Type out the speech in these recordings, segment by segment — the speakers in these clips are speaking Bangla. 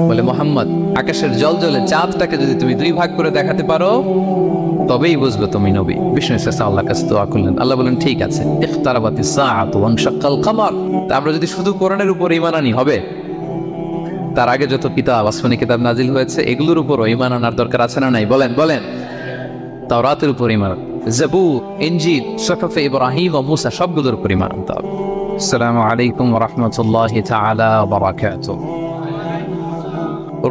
বলে মোহাম্মদ, আকাশের জলজলে চাঁদটাকে যদি তুমি দুই ভাগ করে দেখাতে পারো তবেই বুঝবে তুমি নবী। বিষ্ণু ইসলাম আল্লাহর কাছে দোয়া করলেন। আল্লাহ বলেন ঠিক আছে। ইখতারাবাতিস সাআতু ওয়ানশাক্কাল কমার। তা আমরা যদি শুধু কোরআনের উপর ঈমান আনি হবে? তার আগে যত কিতাব, আসমানি কিতাব নাজিল হয়েছে এগুলোর উপরও ঈমান আনার দরকার আছে না নাই? বলেন বলেন। তাওরাতের উপর ঈমান, জাবুর, ইনজিল, সুহফে ইব্রাহিম ও মুসা সবগুলোর উপর ঈমান আনতে হবে। আসসালামু আলাইকুম ওয়া রাহমাতুল্লাহি তাআলা ওয়া বারাকাতুহু।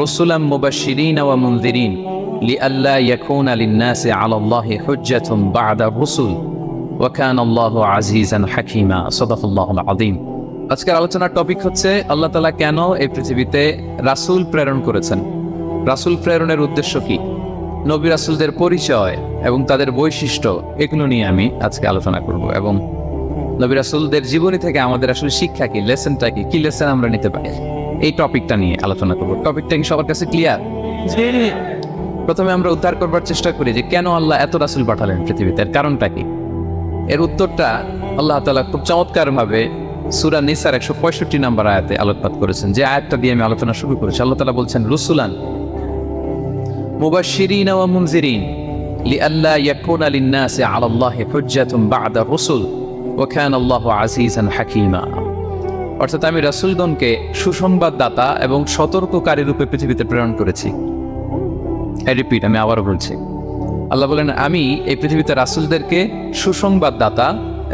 রুসুলাম মুবাশশিরিন ওয়া মুনযিরিন লিআল্লা ইয়াকুনা লিন-নাসি আলাল্লাহি হুজ্জাতুন বা'দা রুসুল ওয়া কানা আল্লাহু আজিজান হাকীমা। সাদাকাল্লাহুল আযীম। আজকের আলোচনার টপিক হচ্ছে আল্লাহ তাআলা কেন এই পৃথিবীতে রাসূল প্রেরণ করেছেন, রাসূল প্রেরণের উদ্দেশ্য কি, নবী রাসূলদের পরিচয় এবং তাদের বৈশিষ্ট্য, এগুলো নিয়ে আমি আজকে আলোচনা করব। এবং নবী রাসূলদের জীবনী থেকে আমাদের আসলে শিক্ষা কি, লেসনটা কি, কি লেসন আমরা নিতে পারি, এই টপিকটা নিয়ে আলোচনা করব। টপিকটা কি সবার কাছে ক্লিয়ার? প্রথমে আমরা উদ্ধার করবার চেষ্টা করি যে কেন আল্লাহ এত রাসূল পাঠালেন পৃথিবীতে, এর কারণটা কি। এর উত্তরটা আল্লাহ তাআলা খুব চমৎকার ভাবে সূরা নিসার 165 নম্বর আয়াতে আলোকপাত করেছেন, যে আয়াতটা দিয়ে আমি আলোচনা শুরু করেছি। আল্লাহ তাআলা বলছেন, রুসুলান মুবাশশিরিন ওয়া মুনযিরিন লিআল্লা ইয়াকুনা লিন-নাসি আলাল্লাহি হুজ্জাতুন বা'দা রুসুল ওয়া কানা আল্লাহু আজিজান হাকীমা। অর্থাৎ আমি রাসূলগণকে সুসংবাদদাতা এবং সতর্ককারী রূপে পৃথিবীতে প্রেরণ করেছি। রিপিট, আমি আবারও বলছি। আল্লাহ বলেন, আমি এই পৃথিবীতে রাসূলদেরকে সুসংবাদদাতা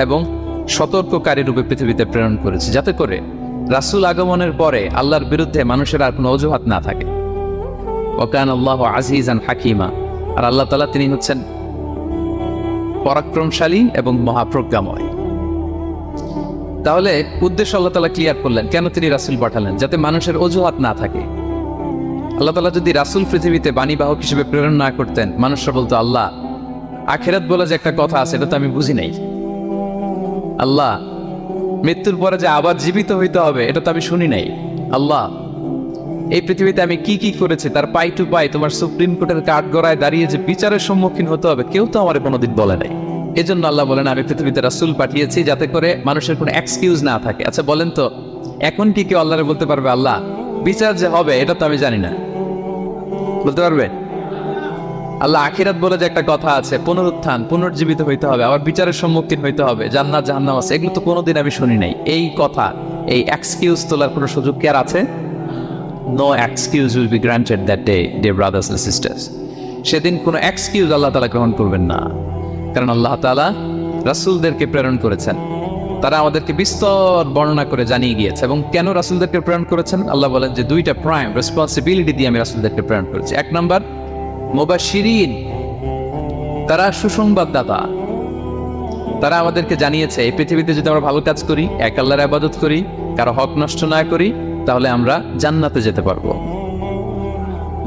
এবং সতর্ককারী রূপে পৃথিবীতে প্রেরণ করেছি, যাতে করে রাসূল আগমনের পরে আল্লাহর বিরুদ্ধে মানুষের আর কোনো অজুহাত না থাকে। ওয়া কানা আল্লাহু আজিজান হাকীমা। আর আল্লাহ তাআলা তিনি হচ্ছেন পরাক্রমশালী এবং মহাপ্রজ্ঞাময়। তাহলে উদ্দেশ্য আল্লাহ তাআলা ক্লিয়ার করলেন, কেন তিনি রাসূল পাঠালেন, যাতে মানুষের অজুহাত না থাকে। আল্লাহ তাআলা যদি রাসূল পৃথিবীতে বাণীবাহক হিসেবে প্রেরণ না করতেন, মানুষরা বলতো, আল্লাহ আখিরাত বলে যে একটা কথা আছে এটা তো আমি বুঝি নাই, আল্লাহ মৃত্যুর পরে যে আবার জীবিত হইতে হবে এটা তো আমি শুনি নাই, আল্লাহ এই পৃথিবীতে আমি কি কি করেছি তার পাই টু পাই তোমার সুপ্রিম কোর্টের কাঠগড়ায় দাঁড়িয়ে যে বিচারের সম্মুখীন হতে হবে কেউ তো আমার কোনোদিন বলে নাই। এজন্য আল্লাহ বলেন, আমি পৃথিবীতে রাসূল পাঠিয়েছি যাতে করে মানুষের কোনো এক্সকিউজ না থাকে। আচ্ছা বলেন তো, এখন কি কেউ আল্লাহরে বলতে পারবে, আল্লাহ বিচার যে হবে এটা তো আমি জানি না? বলতে পারবে? আল্লাহ আখিরাত বলে যে একটা কথা আছে, পুনরুত্থান, পুনর্জীবিত হইতে হবে, আবার বিচারের সম্মুখীন হইতে হবে, জান্নাত জাহান্নাম আছে, এগুলো তো কোনোদিন আমি শুনি নাই। এই কথা, এই এক্সকিউজ তোলার কোনো সুযোগ কি আর আছে? No excuse will be granted that day, dear brothers and sisters. সেদিন কোনো এক্সকিউজ আল্লাহ তাআলা গ্রহণ করবেন না, কারণ আল্লাহ তাআলা রাসূলদেরকে প্রেরণ করেছেন। তারা আমাদেরকে বিস্তর বর্ণনা করে জানিয়ে গিয়েছে। এবং কেন রাসূলদেরকে প্রেরণ করেছেন, আল্লাহ বলেন যে দুইটা প্রাইম রেসপন্সিবিলিটি দিয়ে আমি রাসূলদেরকে প্রেরণ করেছি। এক নাম্বার মুবাশশিরিন, তারা সুসংবাদদাতা। তারা আমাদেরকে জানিয়েছে এই পৃথিবীতে যদি আমরা ভালো কাজ করি, এক আল্লাহর ইবাদত করি, কারো হক নষ্ট না করি, তাহলে আমরা জান্নাতে যেতে পারবো।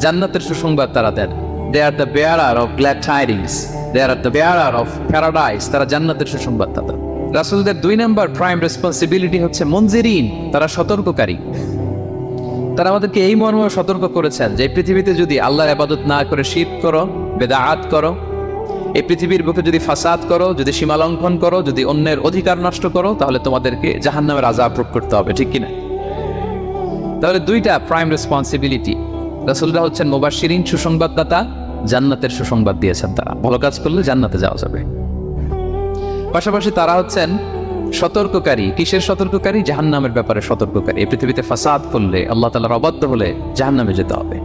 জান্নাতের সুসংবাদ তারা দেন। They are the bearer of glad tidings, they are the bearer of paradise. তারা জান্নাতের সুসংবাদদাতা। রাসূলদের দুই নাম্বার প্রাইম রেসপন্সিবিলিটি হচ্ছে মুনযিরিন, তারা সতর্ককারী। তারা আমাদেরকে এই মর্মে সতর্ক করেছেন যে এই পৃথিবীতে যদি আল্লাহর ইবাদত না করে শিরক করো, বেদাআত করো, এই পৃথিবীর বুকে যদি ফাসাদ করো, যদি সীমা লঙ্ঘন করো, যদি অন্যের অধিকার নষ্ট করো, তাহলে তোমাদেরকে জাহান্নামের আযাব ভোগ করতে হবে, ঠিক কিনা? তাহলে দুইটা প্রাইম রেসপন্সিবিলিটি। রাসূলরা হচ্ছেন মুবাশশিরিন, সুসংবাদদাতা, জান্নাতের সুসংবাদ দিয়েছেন। তারা ভালো কাজ করলে জান্নাতে যাওয়া যাবে। পাশাপাশি তারা হচ্ছেন সতর্ককারী। কিসের সতর্ককারী? জাহান্নামের ব্যাপারে সতর্ককারী। এই পৃথিবীতে ফাসাদ করলে, আল্লাহ তাআলার অবাধ্য হলে জাহান্নামে যেতে হবে।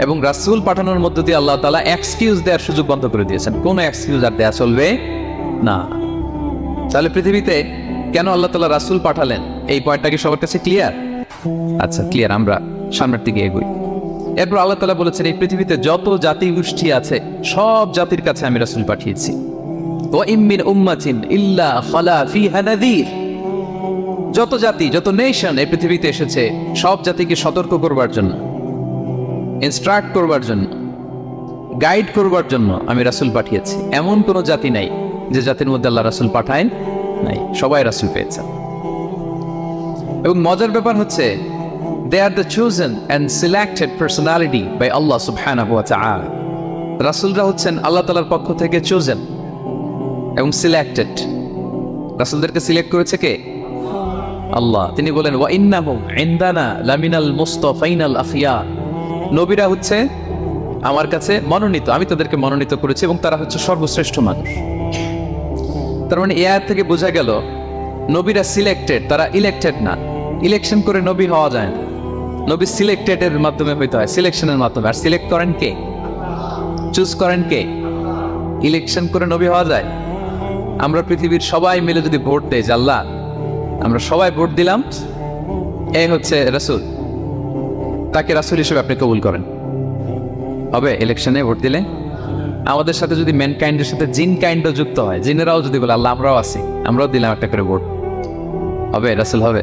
এবং রাসূল পাঠানোর মধ্য দিয়ে আল্লাহ তাআলা এক্সকিউজ দেওয়ার সুযোগ বন্ধ করে দিয়েছেন। কোনো এক্সকিউজ আর দেয়া চলবে না। তাহলে পৃথিবীতে কেন আল্লাহ তাআলা রাসূল পাঠালেন, এই পয়েন্টটা কি সবার কাছে ক্লিয়ার? আচ্ছা ক্লিয়ার, আমরা সামনের দিকে এগোই। এরপর আল্লাহ তাআলা বলেছেন এই পৃথিবীতে যত জাতি গোষ্ঠী আছে সব জাতির কাছে আমি রাসূল পাঠিয়েছি। ওয়া ইম মিন উম্মাতিন ইল্লা খালা ফিহা নাযীর। যত জাতি, যত নেশন এই পৃথিবীতে এসেছে সব জাতিকে সতর্ক করবার জন্য, ইনস্ট্রাক্ট করবার জন্য, গাইড করবার জন্য আমি রাসূল পাঠিয়েছি। এমন কোনো জাতি নাই যে জাতির মধ্যে আল্লাহ রাসূল পাঠায় নাই, সবাই রাসূল পেয়েছেন। এবং মজার ব্যাপার হচ্ছে they are the chosen and selected personality by Allah subhanahu wa ta'ala. রাসূলরা হচ্ছেন আল্লাহ তাআলার পক্ষ থেকে chosen এবং সিলেক্টেড। রাসূলদেরকে সিলেক্ট করেছে কে? আল্লাহ। তিনি বলেন ওয়া ইন্নাহুম ইনদানা লামিনাল মুস্তাফাইনাল আখিয়ার, নবীরা হচ্ছে আমার কাছে মনোনীত, আমি তাদেরকে মনোনীত করেছি এবং তারা হচ্ছে সর্বশ্রেষ্ঠ মানুষ। তার মানে এই আয়াত থেকে বোঝা গেল নবীরা সিলেক্টেড, তারা ইলেক্টেড না। ইলেকশন করে নবী হওয়া যায় না, নবী সিলেক্টেড এর মাধ্যমে হইতে হয়, সিলেকশনের মাধ্যমে। আর সিলেক্ট করেন কে? চুজ করেন কে? ইলেকশন করে নবী হওয়া যায়? আমরা পৃথিবীর সবাই মিলে যদি ভোট দেই যে আল্লাহ আমরা সবাই ভোট দিলাম এই হচ্ছে রাসূল, তাকে রাসূল হিসেবে আপনি কবুল করেন, হবে? ইলেকশনে ভোট দিলে আমাদের সাথে যদি ম্যানকাইন্ডের সাথে জিন কাইন্ডও যুক্ত হয়, জিনেরাও যদি বলে আল্লাহ আমরাও আছি, আমরাও দিলাম একটা করে ভোট, হবে? রাসূল হবে?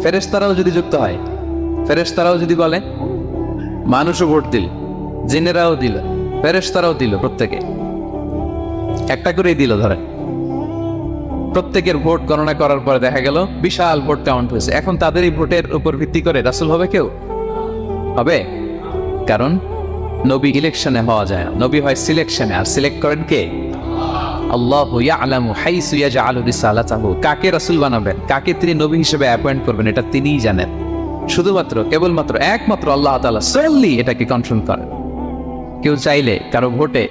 ফেরেশতারাও যদি যুক্ত হয়, ফেরেশতারাও যদি বলে, মানুষও ভোট দিল, জিনেরাও দিল, ফেরেশতারাও দিল, প্রত্যেকে একটা করেই দিল, ধরেন প্রত্যেকের ভোট গণনা করার পরে দেখা গেল বিশাল ভোট কাউন্ট হয়েছে, এখন তাদের এই ভোটের উপর ভিত্তি করে রাসূল হবে কেউ? হবে? কারণ নবী ইলেকশনে হওয়া যায় না, নবী হয় সিলেকশনে। আর সিলেক্ট করেন কে? আল্লাহু ইয়ালামু হাইসু ইয়াজআলু রিসালাতাহু, কাকে রাসূল বানাবেন, কাকে তিনি নবী হিসেবে অ্যাপয়েন্ট করবেন, এটা তিনিই জানেন। শুধুমাত্র কেবলমাত্র একমাত্র আল্লাহ তাআলা সোললি এটাকে কন্ট্রোল করেন। কেউ চাইলে কারো ভোটে,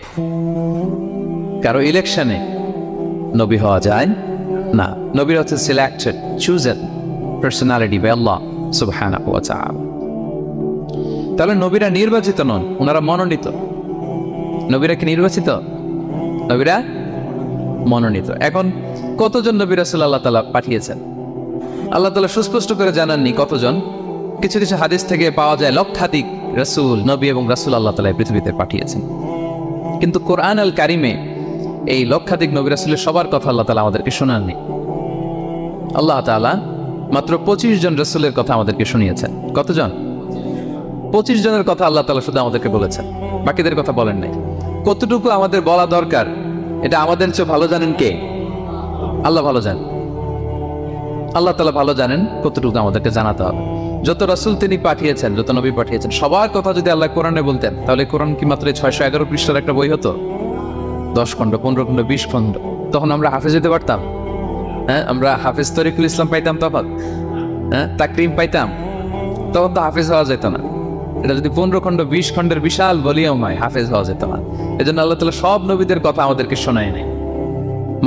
কারো ইলেকশনে নবী হওয়া যায় না। নবীর হচ্ছে সিলেক্টেড, চুজেন পার্সোনালিটি বাই আল্লাহ সুবহানাহু ওয়া তাআলা। তাহলে নবীরা নির্বাচিত নন, ওনারা মনোনীত। নবীরা কি নির্বাচিত? নবীরা মনোনীত। এখন কতজন নবী রাসূল আল্লাহ তাআলা পাঠিয়েছেন? আল্লাহ তাআলা সুস্পষ্ট করে জানাননি কতজন। কিছু কিছু হাদিস থেকে পাওয়া যায় লক্ষাধিক রাসূল, নবী এবং রাসূল আল্লাহ তাআলা পৃথিবীতে পাঠিয়েছেন। কিন্তু কোরআন আল কারিমে এই লক্ষাধিক নবী রাসূলের সবার কথা আল্লাহ তাআলা আমাদেরকে শোনাননি। আল্লাহ তাআলা মাত্র 25 জন রাসূলের কথা আমাদেরকে শুনিয়েছেন। কতজন? 25 জনের কথা আল্লাহ তাআলা শুধু আমাদেরকে বলেছেন, বাকিদের কথা বলেন নাই। কতটুকু আমাদের বলা দরকার এটা আমাদের চেয়ে ভালো জানেন কে? আল্লাহ ভালো জানেন। আল্লাহ তাআলা ভালো জানেন কতটুকু আমাদেরকে জানাতে হবে। যত রাসূল তিনি পাঠিয়েছেন, যত নবী পাঠিয়েছেন, সবার কথা যদি আল্লাহ কোরআনে বলতেন তাহলে কোরআন কি মাত্র 611 পৃষ্ঠার একটা বই হতো? 10 খণ্ড, 15 খণ্ড, 20 খণ্ড। তখন আমরা হাফেজ হতে পারতাম? হ্যাঁ, আমরা হাফেজ তরিকুল ইসলাম পাইতাম তখন? হ্যাঁ, তাকরিম পাইতাম? তখন তো হাফেজ হওয়া যেত না। এটা যদি 15 খণ্ড 20 খণ্ডের বিশাল ভলিউম হয়, হাফেজ হওয়া যেত না। এই জন্য আল্লাহ তাআলা সব নবীদের কথা আমাদেরকে শোনায় নাই,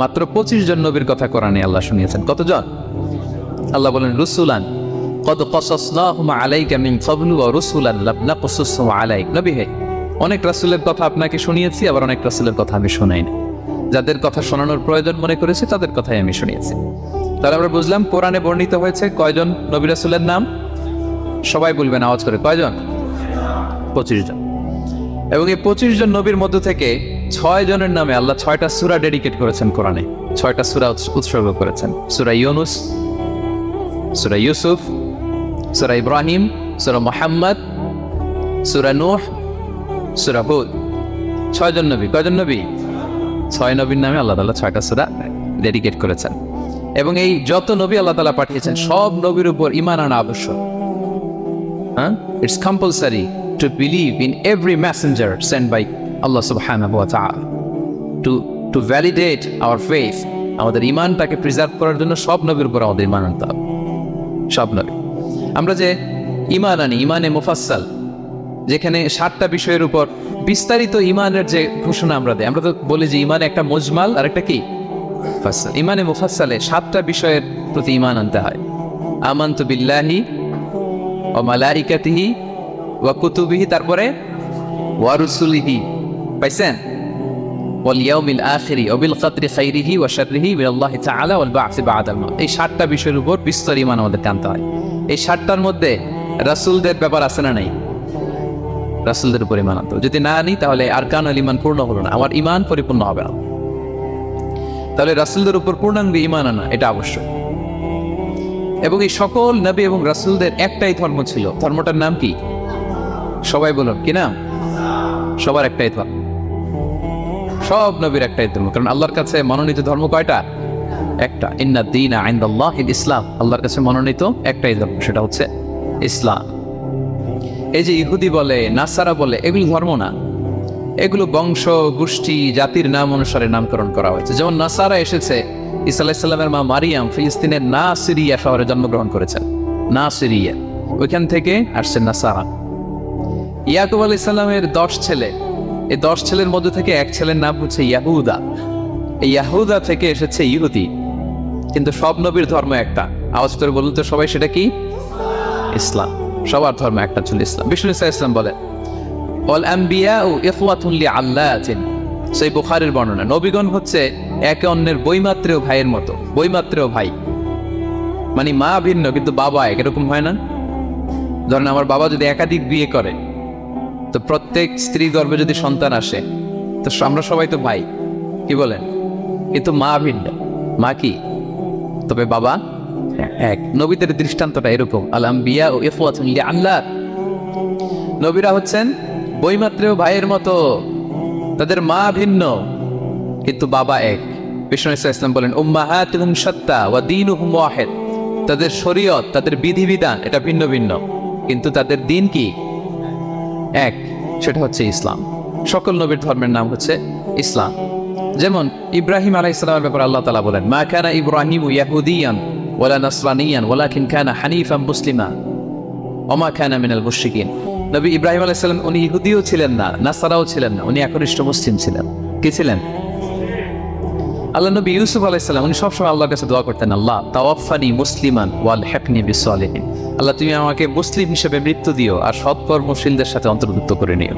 মাত্র 25 জন নবীর কথা কোরআনে আল্লাহ শুনিয়েছেন। কতজন? আল্লাহ বলেন রুসুলান কদ কসাসনাহুম আলাইকা মিন ক্বাবলু ওয়া রুসুলান লাম নাকসুসহুম আলাইক। নবী হে, অনেক রাসূলের কথা আপনাকে শুনিয়েছি, আবার অনেক রাসূলের কথা আমি শোনাই না। যাদের কথা শোনানোর প্রয়োজন মনে করেছি তাদের কথাই আমি শুনিয়েছি। তাহলে আমরা বুঝলাম কোরআনে বর্ণিত হয়েছে কয়জন নবী রাসূলের নাম? সবাই বলবেন আওয়াজ করে, কয়জন? 25 জন। এবং এই 25 জন নবীর মধ্য থেকে 6 জনের নামে আল্লাহ 6টা সূরা ডেডিকেট করেছেন কোরআনে, 6টা সূরা উৎসর্গ করেছেন। সূরা ইউনুস, সূরা ইউসুফ, সূরা ইব্রাহিম, সূরা মুহাম্মদ, সূরা নূহ, সূরা হুদ। 6 জন নবী। কয়জন নবী? 6 নবীর নামে আল্লাহ তাআলা 6টা সূরা ডেডিকেট করেছেন। এবং এই যত নবী আল্লাহ তাআলা পাঠিয়েছেন সব নবীর উপর ঈমান আনা আবশ্যক। It's compulsory to believe in every messenger sent by Allah subhanahu wa ta'ala. To validate our faith, আমাদের ঈমানটাকে প্রিজার্ভ করার জন্য সব নবীর উপর আমাদের ঈমান আনতে হবে, সব নবী। আমরা যে ঈমান আনি, ঈমানে মুফাসসাল, যেখানে 7টা বিষয়ের উপর বিস্তারিত ঈমানের যে ঘোষণা আমরা দেই, আমরা তো বলি যে ঈমানে একটা মুজমাল আর একটা কি মুফাসসাল। ঈমানে মুফাসসালে 7টা বিষয়ের প্রতি ঈমান আনতে হয়। আমানতু বিল্লাহি ওয়া মালাইকাতিহি ওয়া কুতুবিহি, তারপরে ওয়া রুসুলিহি, পাইছেন? ওয়াল ইয়াউমিল আখিরি ওয়া বিল কদরি খাইরিহি ওয়া শাররিহি মিনাল্লাহি তাআলা ওয়াল বা'সি বা'দাল মাউত। এই 7টা বিষয়ের উপর বিস্তর ঈমান আমাদের আনতে হয়। এই 7টার মধ্যে রাসূলদের ব্যাপার আছে না নাই? রাসূলদের উপর ঈমান আনতে হবে। যদি না আনি তাহলে আরকানুল ঈমান পূর্ণ হলো না, আমার ঈমান পরিপূর্ণ হবে না। তাহলে রাসূলদের উপর পূর্ণাঙ্গ ঈমান আনা এটা আবশ্যক। এবং এই সকল নবী এবং রাসূলদের একটাই ধর্ম ছিল। ধর্মটার নাম কি? সবাই বলুন, কি নাম? সবার একটাই ধর্ম, সব নবীর একটাই ধর্ম। কারণ আল্লাহর কাছে মনোনীত ধর্ম কয়টা? একটা। ইন্না দীনা ইনদাল্লাহিল ইসলাম, আল্লাহর কাছে মনোনীত একটাই ধর্ম, সেটা হচ্ছে ইসলাম। এই যে ইহুদি বলে, নাসারা বলে, এগুলো ধর্ম না, এগুলো বংশ গোষ্ঠী জাতির নাম অনুসারে নামকরণ করা হয়েছে। যেমন নাসারা এসেছে ঈসা আলাইহিস সালামের মা মারিয়াম ফিলিস্তিনের নাসিরিয়া শহরে জন্মগ্রহণ করেছেন। নাসিরিয়া, ওইখান থেকে আসছেন নাসারা। ইয়াকুব আলাইহিস সালামের 10 ছেলে, এই 10 ছেলের মধ্যে থেকে এক ছেলের নাম হচ্ছে ইয়াহুদা। এই ইয়াহুদা থেকে এসেছে ইহুদি। কিন্তু সব নবীর ধর্ম একটা। আওয়াজ করে বলুন তো সবাই, সেটা কি? ইসলাম। সবার ধর্ম একটা ছিল ইসলাম। বিষ্ণু ইসলাম বলেন ওয়াল আম্বিয়াউ ইখওয়াতুন লিআল্লাতিন, সেই বুখারীর বর্ণনা, নবীগণ হচ্ছে একে অন্যের বৈমাত্রেয় ভাইয়ের মতো। বৈমাত্রেয় ভাই মানে মা ভিন্ন কিন্তু বাবা এক, এরকম হয় না? ধরেন আমার বাবা যদি একাধিক বিয়ে করে, তো প্রত্যেক স্ত্রী গর্ভে যদি সন্তান আসে, তো আমরা সবাই তো ভাই, কি বলেন? কিন্তু মা ভিন্ন। মা কি? তবে বাবা এক। নবীদের দৃষ্টান্তটা এরকম, আল আম্বিয়া ও ইখওয়াতুন লিআল্লাত, নবীরা হচ্ছেন বৈমাত্রেয় ভাইয়ের মতো, তাদের মা ভিন্ন কিন্তু বাবা এক। বিষ্ণু ইসলাম বলেন উম্মাহাতুহুম শাত্তা ওয়া দীনুহুম ওয়াহিদ, তাদের শরীয়ত, তাদের বিধিবিধান এটা ভিন্ন ভিন্ন কিন্তু তাদের দিন কি? এক, সেটা হচ্ছে ইসলাম। সকল নবীর ধর্মের নাম হচ্ছে ইসলাম। যেমন ইব্রাহিম আলাইহিস সালামের ব্যাপারে আল্লাহ তাআলা বলেন মা কানা ইব্রাহিমু ইয়াহুদিয়ান ওয়ালা নাসরানিয়ান ওয়ালাকিন কানা হানিফান মুসলিমা ওয়া মা কানা মিনাল মুশরিকিন। নবী ইব্রাহিম আলাইহিস সালাম উনি ইহুদিও ছিলেন না, নাসারাও ছিলেন না, উনি একনিষ্ঠ মুসলিম ছিলেন। কি ছিলেন? আল্লাহ নবী ইউসুফ আলাইহিস সালাম উনি সবসময় আল্লাহর কাছে দোয়া করতেন, আল্লাহ তাওয়াফানি মুসলিমান ওয়াল হিকনি বিসসালিহিন, আল্লাহ তুমি আমাকে মুসলিম হিসেবে মৃত্যু দিও আর সৎকর্মশীলদের সাথে অন্তর্ভুক্ত করে নিও।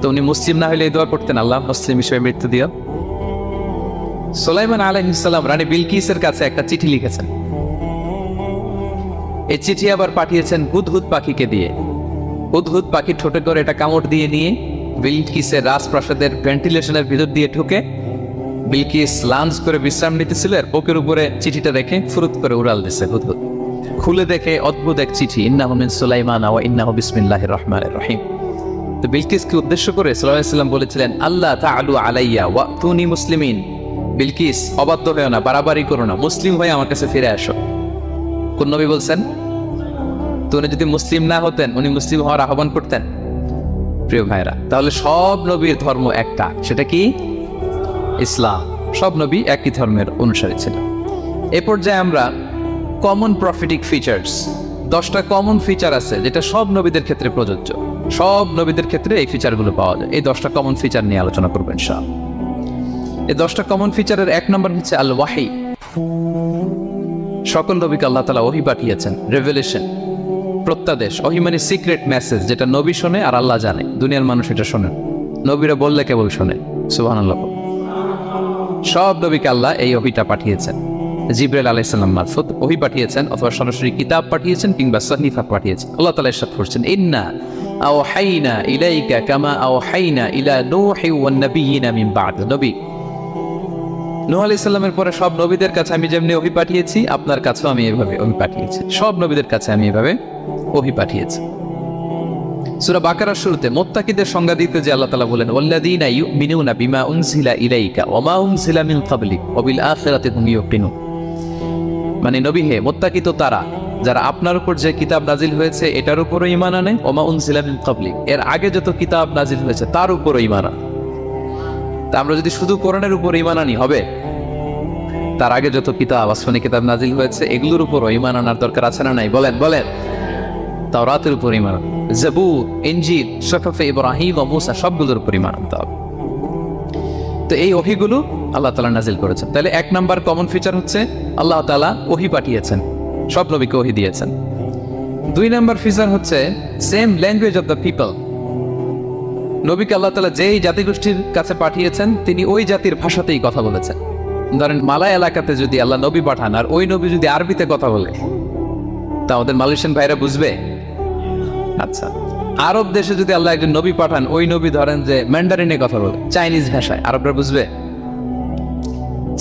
তো উনি মুসলিম না হলে এই দোয়া করতেন, আল্লাহ মুসলিম হিসেবে মৃত্যু দিও। সুলাইমান আলাইহিস সালাম রানী বিলকিসের কাছে একটা চিঠি লিখেছেন। এই চিঠি আবার পাঠিয়েছেন হুদহুদ পাখিকে দিয়ে। হুদহুদ পাখি ঠোঁটে করে এটা কামড় দিয়ে নিয়ে বিলকিসের রাজপ্রাসাদের ভেন্টিলেশনের ভিতর দিয়ে ঢুকে বিলকিস লাঞ্চ করে বিশ্রাম নিতেছিল, আর বুকের উপরে চিঠিটা রেখে ফুরুত করে উড়াল দিছে হুদহুদ। খুলে দেখে অদ্ভুত এক চিঠি, ইন্নাহু মিন সুলাইমান ওয়া ইন্নাহু বিসমিল্লাহির রহমানির রহিম। তো বিলকিসকে উদ্দেশ্য করে সাল্লাল্লাহু আলাইহি ওয়াসাল্লাম বলেছিলেন আল্লাহ তাআলু আলাইয়া ওয়াতুনি মুসলিমিন, বিলকিস অবাধ্য হয়েও না, বাড়াবাড়ি করো না, মুসলিম হয়ে আমার কাছে ফিরে আসো। কোন নবী বলছেন? তো উনি যদি মুসলিম না হতেন, উনি মুসলিম হওয়ার আহ্বান করতেন? প্রিয় ভাইরা, তাহলে সব নবীর ধর্ম একটা, সেটা কি? ইসলাম। সব নবী একই ধর্মের অনুসারী ছিলেন। এ পর্যায়ে আমরা কমন প্রফিটিক ফিচার্স, 10টা কমন ফিচার আছে যেটা সব নবীদের ক্ষেত্রে প্রযোজ্য। সব নবীদের ক্ষেত্রে এই ফিচারগুলো পাওয়া যায়। এই 10টা কমন ফিচার নিয়ে আলোচনা করবেন ইনশাআল্লাহ। এই 10টা কমন ফিচারের 1 নম্বর হচ্ছে আল ওয়াহি। সকল নবীকে আল্লাহ তাআলা ওহী পাঠিয়েছেন, রেভেলেশন, প্রত্যাদেশ। ওহী মানে সিক্রেট মেসেজ, যেটা নবী শোনে আর আল্লাহ জানে, দুনিয়ার মানুষ এটা শোনে। নবীরা বললে কেবল শোনে। সুবহানাল্লাহ। সব নবীকে আল্লাহ এই ওহীটা পাঠিয়েছেন। জিবরাইল আলাইহিস সালাম মারফত ওহী পাঠিয়েছেন, অথবা সরাসরি কিতাব পাঠিয়েছেন, কিংবা সহিফা পাঠিয়েছেন। আল্লাহ তাআলা ইরশাদ করছেন ইন্না আওহাইনা ইলাইকা কামা আওহাইনা ইলা নূহি ওয়ান নাবিয়িনা মিন বা'দ। নবী নূহ আলাইহিস সালামের পরে সব নবীদের কাছে আমি যেমনি ওহী পাঠিয়েছি, আপনার কাছেও আমি এভাবে ওহী পাঠিয়েছি। সব নবীদের কাছে আমি এভাবে ওহী পাঠিয়েছি। সূরা বাকারার শুরুতে মুত্তাকিদের সংজ্ঞা দিতে যে আল্লাহ তাআলা বলেন ওয়াল্লাযীনা ইউমিনুনা বিমা উনজিলা ইলাইকা ওয়া মা উনজিলা মিন ক্বাবলিক ওয়া বিল আখিরাতি হুম ইউকিনুন, মানে নবী হে, মুত্তাকি তো তারা যারা আপনার উপর যে কিতাব নাজিল হয়েছে এটার উপরও ঈমান আনে, ওয়া মা উনজিলা মিন ক্বাবলিক, এর আগে যত কিতাব নাজিল হয়েছে তার উপরও ঈমান আনে। তা আমরা যদি শুধু কোরআনের উপর ঈমান আনি হবে? তার আগে যত কিতাব, আসমানি কিতাব নাজিল হয়েছে এগুলোর উপরও ঈমান আনার দরকার আছে না নাই? বলেন বলেন। তাওরাতের উপর ঈমান, জাবুর, ইনজিল, সুহুফে ইব্রাহিম ও মূসা, সবগুলোর উপর ঈমান আনতে হবে। তো এই ওহীগুলো আল্লাহ তাআলা নাজিল করেছেন। তাহলে 1 নাম্বার কমন ফিচার হচ্ছে আল্লাহ তাআলা ওহী পাঠিয়েছেন, সব নবীকে ওহী দিয়েছেন। 2 নাম্বার ফিচার হচ্ছে same language of the people. নবীকে আল্লাহ তাআলা যেই জাতিগোষ্ঠীর কাছে পাঠিয়েছেন তিনি ওই জাতির ভাষাতেই কথা বলেছেন। ধরেন মালয় এলাকাতে যদি আল্লাহ নবী পাঠান আর ওই নবী যদি আরবিতে কথা বলে, তা আমাদের মালয়েশিয়ান ভাইরা বুঝবে? আচ্ছা, আরব দেশে যদি আল্লাহ একজন নবী পাঠান, ওই নবী ধরেন যে ম্যান্ডারিনে কথা বলে, চাইনিজ ভাষায়, আরবরা বুঝবে?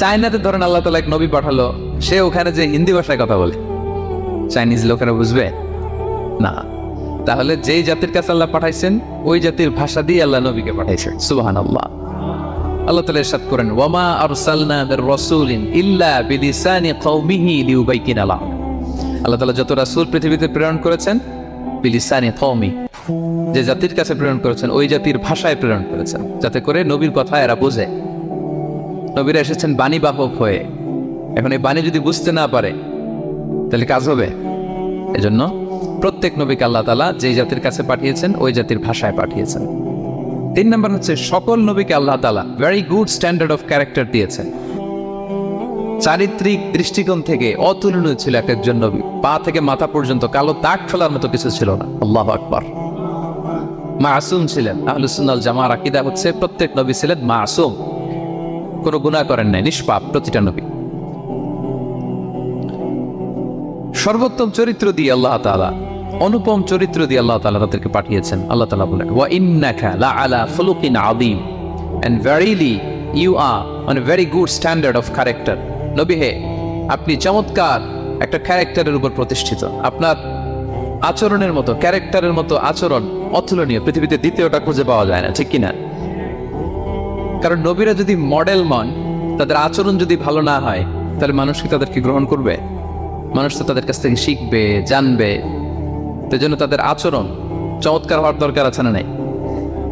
চায়নাতে ধরেন আল্লাহ তাআলা এক নবী পাঠালো, সে ওখানে যে হিন্দি ভাষায় কথা বলে, চাইনিজ লোকেরা বুঝবে না। তাহলে যেই জাতির কাছে আল্লাহ পাঠাইছেন ওই জাতির ভাষা দিয়ে আল্লাহ নবীকে পাঠাইছেন। সুবহানাল্লাহ। আল্লাহ তাআলা ইরশাদ করেন ওয়ামা আরসালনা মির রাসূলিন ইল্লা বিলিসানি কওমিহি লিউবাইয়িনা লাহুম। আল্লাহ তাআলা যত রাসূল পৃথিবীতে প্রেরণ করেছেন বিলিসানি কওমি, যে জাতির কাছে প্রেরণ করেছেন ওই জাতির ভাষায় প্রেরণ করেছেন, যাতে করে নবীর কথা এরা বোঝে। নবীরা এসেছেন বাণী বাহক হয়ে। এখন এই বাণী যদি বুঝতে না পারে তাহলে কাজ হবে? এজন্য প্রত্যেক নবীকে আল্লাহ তাআলা যেই জাতির কাছে পাঠিয়েছেন ওই জাতির ভাষায় পাঠিয়েছেন। 3 নম্বর হচ্ছে সকল নবীকে আল্লাহ তাআলা very good standard of character দিয়েছেন। চারিত্রিক দৃষ্টিকোণ থেকে অতুলনীয় ছিল এক একজন নবী। পা থেকে মাথা পর্যন্ত কালো দাগ ফেলার মতো কিছু ছিল না। আল্লাহু আকবার। মাসুম ছিলেন। আহলুস সুন্নাহ ওয়াল জামাআর আকীদা হচ্ছে প্রত্যেক নবী ছিলেন মাসুম, কোনো গুনাহ করেন নাই, নিষ্পাপ প্রতিটা নবী। সর্বোত্তম চরিত্র দিয়ে আল্লাহ তাআলা, অনুপম চরিত্র দিয়ে আল্লাহ তাআলা তাদেরকে পাঠিয়েছেন। আল্লাহ তাআলা বলেন, ওয়া ইন্নাকা লাআলা খুলুকিন আযীম, and verily you are on a very good standard of character. নবী হে, আপনি চমৎকার একটা ক্যারেক্টারের উপর প্রতিষ্ঠিত। আপনার আচরণের মতো, ক্যারেক্টারের মতো আচরণ অতুলনীয়, পৃথিবীতে দ্বিতীয়টা খুঁজে পাওয়া যায় না, ঠিক কিনা? কারণ নবীরা যদি মডেল মন, তাদের আচরণ যদি ভালো না হয়, তাহলে মানুষ কি তাদেরকে গ্রহণ করবে? মানুষ তো তাদের কাছ থেকে শিখবে, জানবে। তো জন্য তাদের আচরণ চমৎকার হওয়ার দরকার আছে না নাই?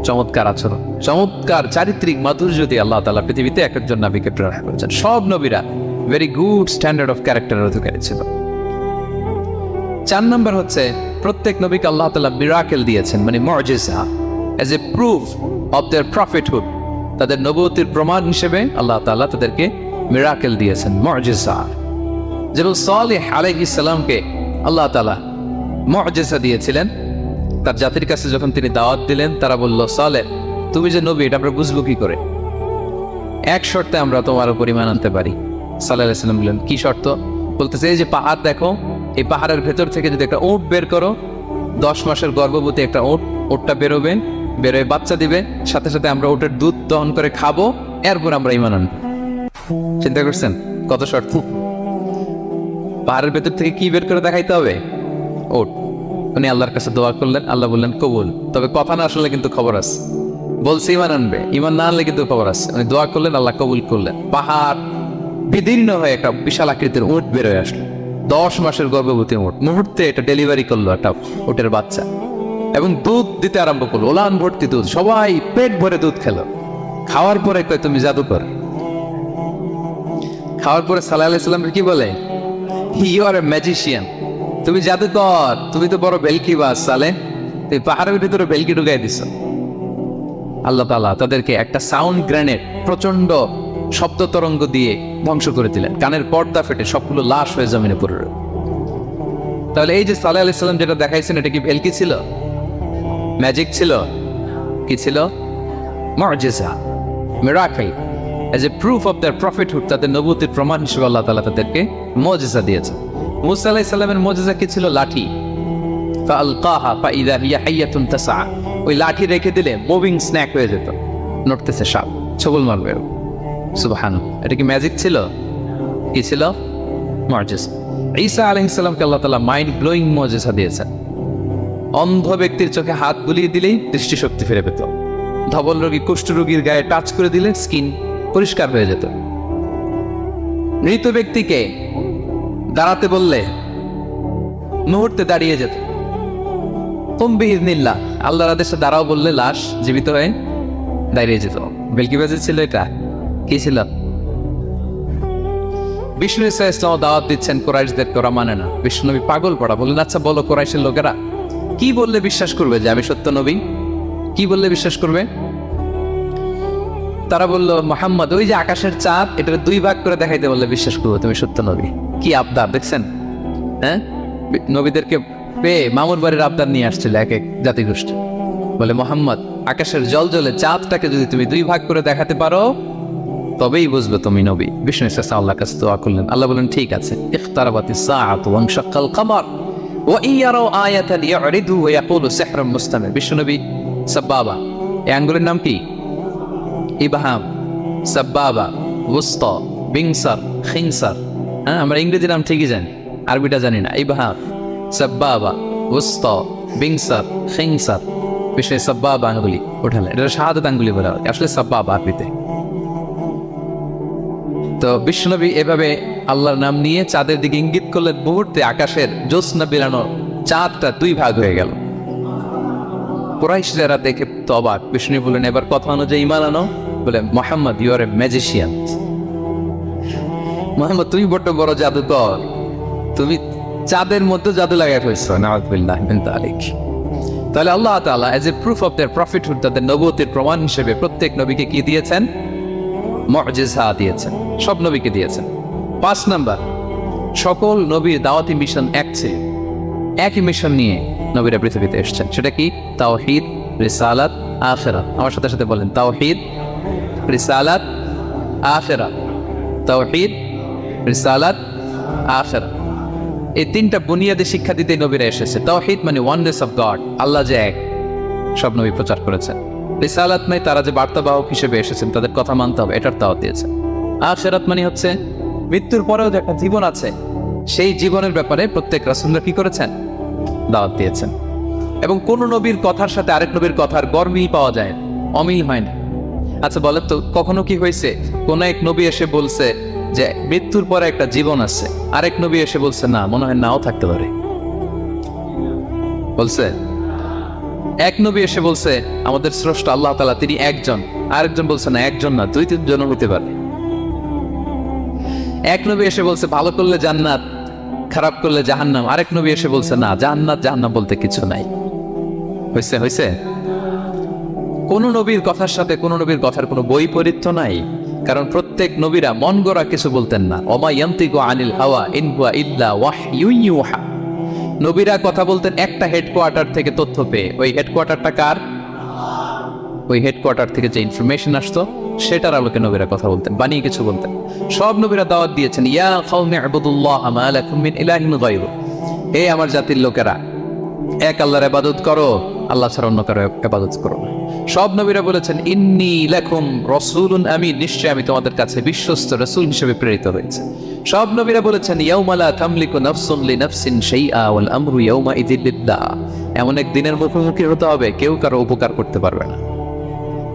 চমৎকার আচরণ, চমৎকার চারিত্রিক মাধুর্য দিয়ে আল্লাহ তাআলা পৃথিবীতে এক একজন নবীকে প্রেরণ করেছেন। সব নবীরা ভেরি গুড স্ট্যান্ডার্ড অফ ক্যারেক্টারের অধিকারী ছিল। 4 নম্বর হচ্ছে প্রত্যেক নবীকে আল্লাহ তাআলা মিরাকেল দিয়েছেন, মানে মুজিজা, as a proof of their prophethood. তাদের নবুয়তির প্রমাণ হিসেবে আল্লাহ তাআলা তাদেরকে মিরাকেল দিয়েছেন, মুজিজা। যেমন সালেহ আলাইহিস সালামকে আল্লাহ তাআলা মুজিজা দিয়েছিলেন। তার জাতির কাছে যখন তিনি দাওয়াত দিলেন, তারা বলল, সালেহ তুমি যে নবী এটা আমরা বুঝবো কি করে? এক শর্তে আমরা তোমার উপর ঈমান আনতে পারি। সালেহ আলাইহিস সালাম বললেন, কি শর্ত? বলতেছে, এই যে পাহাড় দেখো, এই পাহাড়ের ভেতর থেকে যদি একটা উট বের করো, 10 মাসের গর্ভবতী একটা উটটা বেরোবে, বেরোয় বাচ্চা দিবে, সাথে সাথে আমরা উটের দুধ দহন করে খাবো, এরপর আমরা ঈমান আনবো। চিন্তা করছেন কত শর্ত? পাহাড়ের ভেতর থেকে কি বের করে দেখাইতে হবে? উট। উনি আল্লাহর কাছে দোয়া করলেন, আল্লাহ বললেন কবুল। তবে কথা না আসলে কিন্তু খবর আছে, বলছে ঈমান আনবে, ঈমান না আনলে কিন্তু খবর আছে। উনি দোয়া করলেন, আল্লাহ কবুল করলেন। পাহাড় বিদীর্ণ হয়ে একটা বিশাল আকৃতির উট বের হয়ে আসলো, 10 মাসের গর্ভবতী উট। মুহূর্তে এটা ডেলিভারি করলো একটা উটের বাচ্চা, এবং দুধ দিতে আরম্ভ করলো, ওলান ভর্তি দুধ। সবাই পেট ভরে দুধ খেলো। খাওয়ার পরে কয়, তুমি জাদুকর। খাওয়ার পরে সালেহ আলাইহিস সালাম কি বলে? ইউ আর এ ম্যাজিশিয়ান, তুমি জাদুকর, তুমি তো বড় বেলকিবাজ সালেহ, তুমি পাহাড়ের ভিতরে বেলকি ঢুকাই দিছ। আল্লাহ তাআলা তাদেরকে একটা সাউন্ড গ্রেনেড, প্রচন্ড শব্দ তরঙ্গ দিয়ে ধ্বংস করে দিলেন। কানের পর্দা ফেটে সবগুলো লাশ হয়ে জমিনে পড়ে রইল। তাহলে এই যে সালেহ আলাইহিস সালাম যেটা দেখাইছেন, এটা কি ভেলকি ছিল? ম্যাজিক ছিল? কি ছিল? মুজিজা, miracle, as a proof of their prophethood. তাদের নবুয়তির প্রমাণ হিসেবে আল্লাহ তাআলা তাদেরকে মুজিজা দিয়েছেন। মূসা আলাইহিস সালামের মুজিজা কি ছিল? লাঠি। ফাআলকাহা ফাইযা হিয়া হাইয়াতুন তাসআ। ওই লাঠি রেখে দিলে মুভিং স্ন্যাক হয়ে যেত, নড়তেছে সাপ, ছবল মারবে। সুবহানাল্লাহ। এটা কি ম্যাজিক ছিল? কি ছিল? মুজিজা। ঈসা আলাইহিস সালামকে আল্লাহ তাআলা মাইন্ড ব্লোয়িং মুজিজা দিয়েছেন। অন্ধ ব্যক্তির চোখে হাত বুলিয়ে দিলেই দৃষ্টিশক্তি ফিরে পেত। ধবল রোগী, কুষ্ঠ রোগীর গায়ে টাচ করে দিলে স্কিন পরিষ্কার হয়ে যেত। মৃত ব্যক্তিকে দাঁড়াতে বললে মুহূর্তে দাঁড়িয়ে যেত। কুম্বি ইজনিল্লাহ, আল্লাহর আদেশে দাঁড়াও বললে লাশ জীবিত হয়ে দাঁড়িয়ে যেত। বেলকিবাজি ছিল এটা? কি ছিল? বিষ্ণু ঈসা ইসলাম দাওয়াত দিচ্ছেন কুরাইশদেরকে, ওরা মানে না। বিষ্ণু নবী পাগল পড়া, বললেন, আচ্ছা বলো কুরাইশের লোকেরা কি বললে বিশ্বাস করবে যে আমি সত্য নবী? কি বললে বিশ্বাস করবে? তারা বলল, মুহাম্মদ ওই যে আকাশের চাঁদ, এটা 2 ভাগ করে দেখাইতে বললে বিশ্বাস করবো তুমি সত্য নবী। কি আবদার দেখছেন? হ্যাঁ, নবীদেরকে পেয়ে মামুর বাড়ির আবদার নিয়ে আসছিল এক এক জাতিগোষ্ঠী। বলে, মুহাম্মদ আকাশের জল জলে চাঁদটাকে যদি তুমি 2 ভাগ করে দেখাতে পারো, তবেই বুঝবে তুমি নবী। বিষ্ণু ঈসা আল্লাহর কাছে দোয়া করলেন, আল্লাহ বলেন, ঠিক আছে। ইখতারাবাতিস সাআতু ওয়ানশাক্কাল কমার ওয়া ইয়ারাউ আয়াতান ইয়ারিদু ওয়া ইয়াকুলু সিহরুম মুস্তামির। বিষ্ণু নবী সাব্বাবা, এই আঙ্গুলের নাম কি? ইবহাম, সাব্বাবা, ওয়ুসতা, বিনসার, খিনসার। হ্যাঁ, আমরা ইংরেজি নাম ঠিকই জানি, আরবিটা জানি না। ইবহাম, সাব্বাবা, ওয়ুসতা, বিনসার, খিনসার। বিশেষ সাব্বাবা আঙ্গুলি ওঠালে, এটা শাহাদাত আঙ্গুলি বলা হয়, আসলে সাব্বাবা আরবিতে। তো বিশ্বনবী এভাবে আল্লাহর নাম নিয়ে চাঁদের দিকে ইঙ্গিত করলেন। মুহূর্তে আকাশের জ্যোৎস্না বিলানো চাঁদটা 2 ভাগ হয়ে গেল। কুরাইশরা দেখে তো অবাক। বিষ্ণু বললেন, এবার কথা অনুযায়ী ঈমান আনো। বলে, Muhammad you are a magician, Mohammad তুমি বড্ড বড় জাদুকর, তুমি চাঁদের মধ্যে জাদু লাগাই ফেলছো, নাউযুবিল্লাহি মিন যালিক। তাহলে আল্লাহ তাআলা as a proof of their prophethood, তাদের নবুয়তের প্রমাণ হিসেবে প্রত্যেক নবীকে কি দিয়েছেন? মুজিজা দিয়েছেন, সব নবীকে দিয়েছেন। 5 নাম্বার, সকল নবীর দাওয়াতি মিশন এক ছিল, একই মিশন নিয়ে নবীরা পৃথিবীতে এসেছেন। সেটা কি? তাওহীদ, রিসালাত, আখিরাত। আমার সাথে সাথে বলেন, তাওহীদ, রিসালাত, আখিরাত। তাওহীদ, রিসালাত, আখিরাত। এই 3টা বুনিয়াদী শিক্ষা দিতে নবীরা এসেছে। তাওহীদ মানে ওয়াননেস অফ গড, আল্লাহ যে এক, সব নবী প্রচার করেছেন। রিসালাত মানে তারা যে বার্তাবাহক হিসেবে এসেছেন, তাদের কথা মানতে হবে, এটার দাওয়াত দিয়েছেন। আখিরাত মানে হচ্ছে মৃত্যুর পরেও যে একটা জীবন আছে, সেই জীবনের ব্যাপারে প্রত্যেক রাসূলরা কি করেছেন? দাওয়াত দিয়েছেন। এবং কোন নবীর কথার সাথে আরেক নবীর কথার গরমিল পাওয়া যায়, অমিল হয় না। আচ্ছা বলেন তো, কখনো কি হয়েছে কোন এক নবী এসে বলছে যে মৃত্যুর পরে একটা জীবন আছে, আরেক নবী এসে বলছে না, মনে হয় নাও থাকতে পারে? বলছে? এক নবী এসে বলছে আমাদের স্রষ্টা আল্লাহ তাআলা তিনি একজন, আরেকজন বলছে না একজন না, 2-3 জন হতে পারে। এক নবী এসে বলছে ভালো করলে জান্নাত, খারাপ করলে জাহান্নাম, আরেক নবী এসে বলছে না, জান্নাত জাহান্নাম বলতে কিছু নাই। হয়েছে? হয়েছে? কোন নবীর কথার সাথে কোন নবীর কথার কোনো বৈপরীত্য নাই, কারণ প্রত্যেক নবীরা মন গড়া কিছু বলতেন না। ওমা ইয়ান্তিকু আনিল হাওয়া ইন হুয়া ইল্লা ওয়াহয়ুন ইউহা। নবীরা কথা বলতেন একটা হেডকোয়ার্টার থেকে তথ্য পেয়ে। ওই হেডকোয়ার্টারটা কার? ওই হেডকোয়ার্টার থেকে যে ইনফরমেশন আসতো সেটার আলোকে নবীরা কথা বলতেন, বানিয়ে কিছু বলতেন। সব নবীরা দাওয়াত দিয়েছেন, ইয়া কওমি ইবুদুল্লাহ মা লাকুম মিন ইলাহিন গায়রু। হে আমার জাতির লোকেরা, এক আল্লাহর ইবাদত করো, আল্লাহ ছাড়া অন্য কারো ইবাদত করো না। সব নবীরা বলেছেন ইন্নী লাকুম রাসূলুন আমিন, নিশ্চয় আমি তোমাদের কাছে বিশ্বস্ত রাসূল হিসেবে প্রেরিত হয়েছে। সব নবীরা বলেছেন ইয়াউমা লা তামলিকু নাফসুন লিনাফসিন শাইআ ওয়াল আমরু ইয়াউমা ইযিল লিল্লাহ। এমন এক দিনের মুখোমুখি হতে হবে কেউ কারো উপকার করতে পারবে না।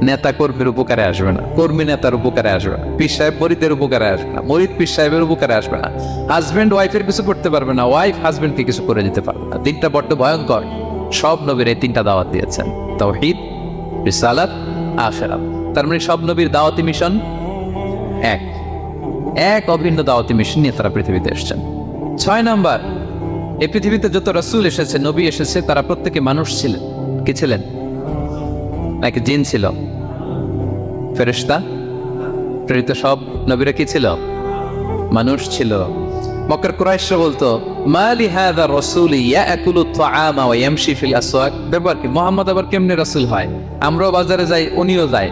নেতা কর্মীর উপকারে আসবে না, কর্মী নেতার উপকারে আসবে না, পীর সাহেব মরিদের উপকারে আসবে না, মরিদ পীর সাহেবের উপকারে আসবে না, হাজবেন্ড ওয়াইফের কিছু করতে পারবে না, ওয়াইফ হাজবেন্ডকে কিছু করে দিতে পারবে না। দিনটা বড্ড ভয়ঙ্কর। সব নবীর এই 3টা দাওয়াত দিয়েছেন, তাওহীদ, রিসালাত, আখিরাত। তার মানে সব নবীর দাওয়াতি মিশন এক অভিন্ন দাওয়াতি মিশন নিয়ে তারা পৃথিবীতে এসেছেন। 6 নাম্বার, এই পৃথিবীতে যত রাসূল এসেছে, নবী এসেছে, তারা প্রত্যেকে মানুষ ছিলেন। কি ছিলেন? নাকি জিন ছিল? ফেরেশতা? প্রেরিত সব নবীরা কি ছিল? মানুষ ছিল। মক্কার কুরাইশরা বলতো মালি হাযা রাসূল ইয়াকুলু আত-তাআমা ওয়া ইয়ামশি ফিল আসওয়াক। ব্যাপার কি, মুহাম্মদ আবার কেমনে রাসূল হয়? আমরাও বাজারে যাই, উনিও যায়,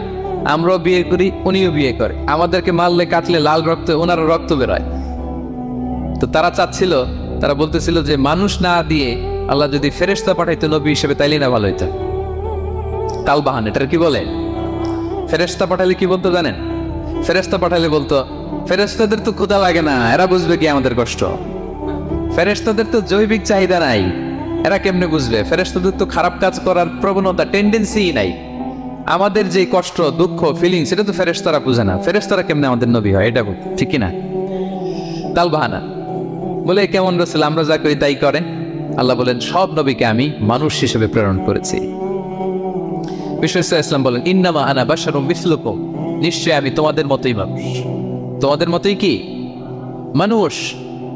আমরাও বিয়ে করি, উনিও বিয়ে করে, আমাদেরকে মারলে কাটলে লাল রক্ত, ওনারও রক্ত বেরোয়। তো তারা চাচ্ছিল, তারা বলতেছিল যে মানুষ না দিয়ে আল্লাহ যদি ফেরেশতা পাঠাইতো নবী হিসেবে, তাইলে না ভালো হইতো। কালবাহান, এটার কি বলে? ফেরেশতা পাঠালে কি বলতো জানেন? ফেরেশতা পাঠালে বলতো ফেরেশতাদের তো ক্ষুধা লাগে না, এরা বুঝবে কি আমাদের কষ্ট? ফেরেশতাদের তো জৈবিক চাহিদা নাই, এরা কেমনে বুঝবে? ফেরেশতাদের তো খারাপ কাজ করার প্রবণতা, টেন্ডেন্সি নাই। আমাদের যে কষ্ট, দুঃখ, ফিলিংস, সেটা তো ফেরেশতারা বুঝে না। ফেরেশতারা কেমনে আমাদের নবী হয়? এটা বলতো, ঠিক কিনা? তালবাহানা বলে কেমন রাসূল, আমরা যা করি তাই করে। আল্লাহ বলেন সব নবীকে আমি মানুষ হিসেবে প্রেরণ করেছি। বিশ্বস্ত ইসলাম বলেন ইন্নামা আনা বাশারুম মিসলুকুম, নিশ্চয় আমি তোমাদের মতোই মানুষ। তোমাদের মতোই কি মানুষ?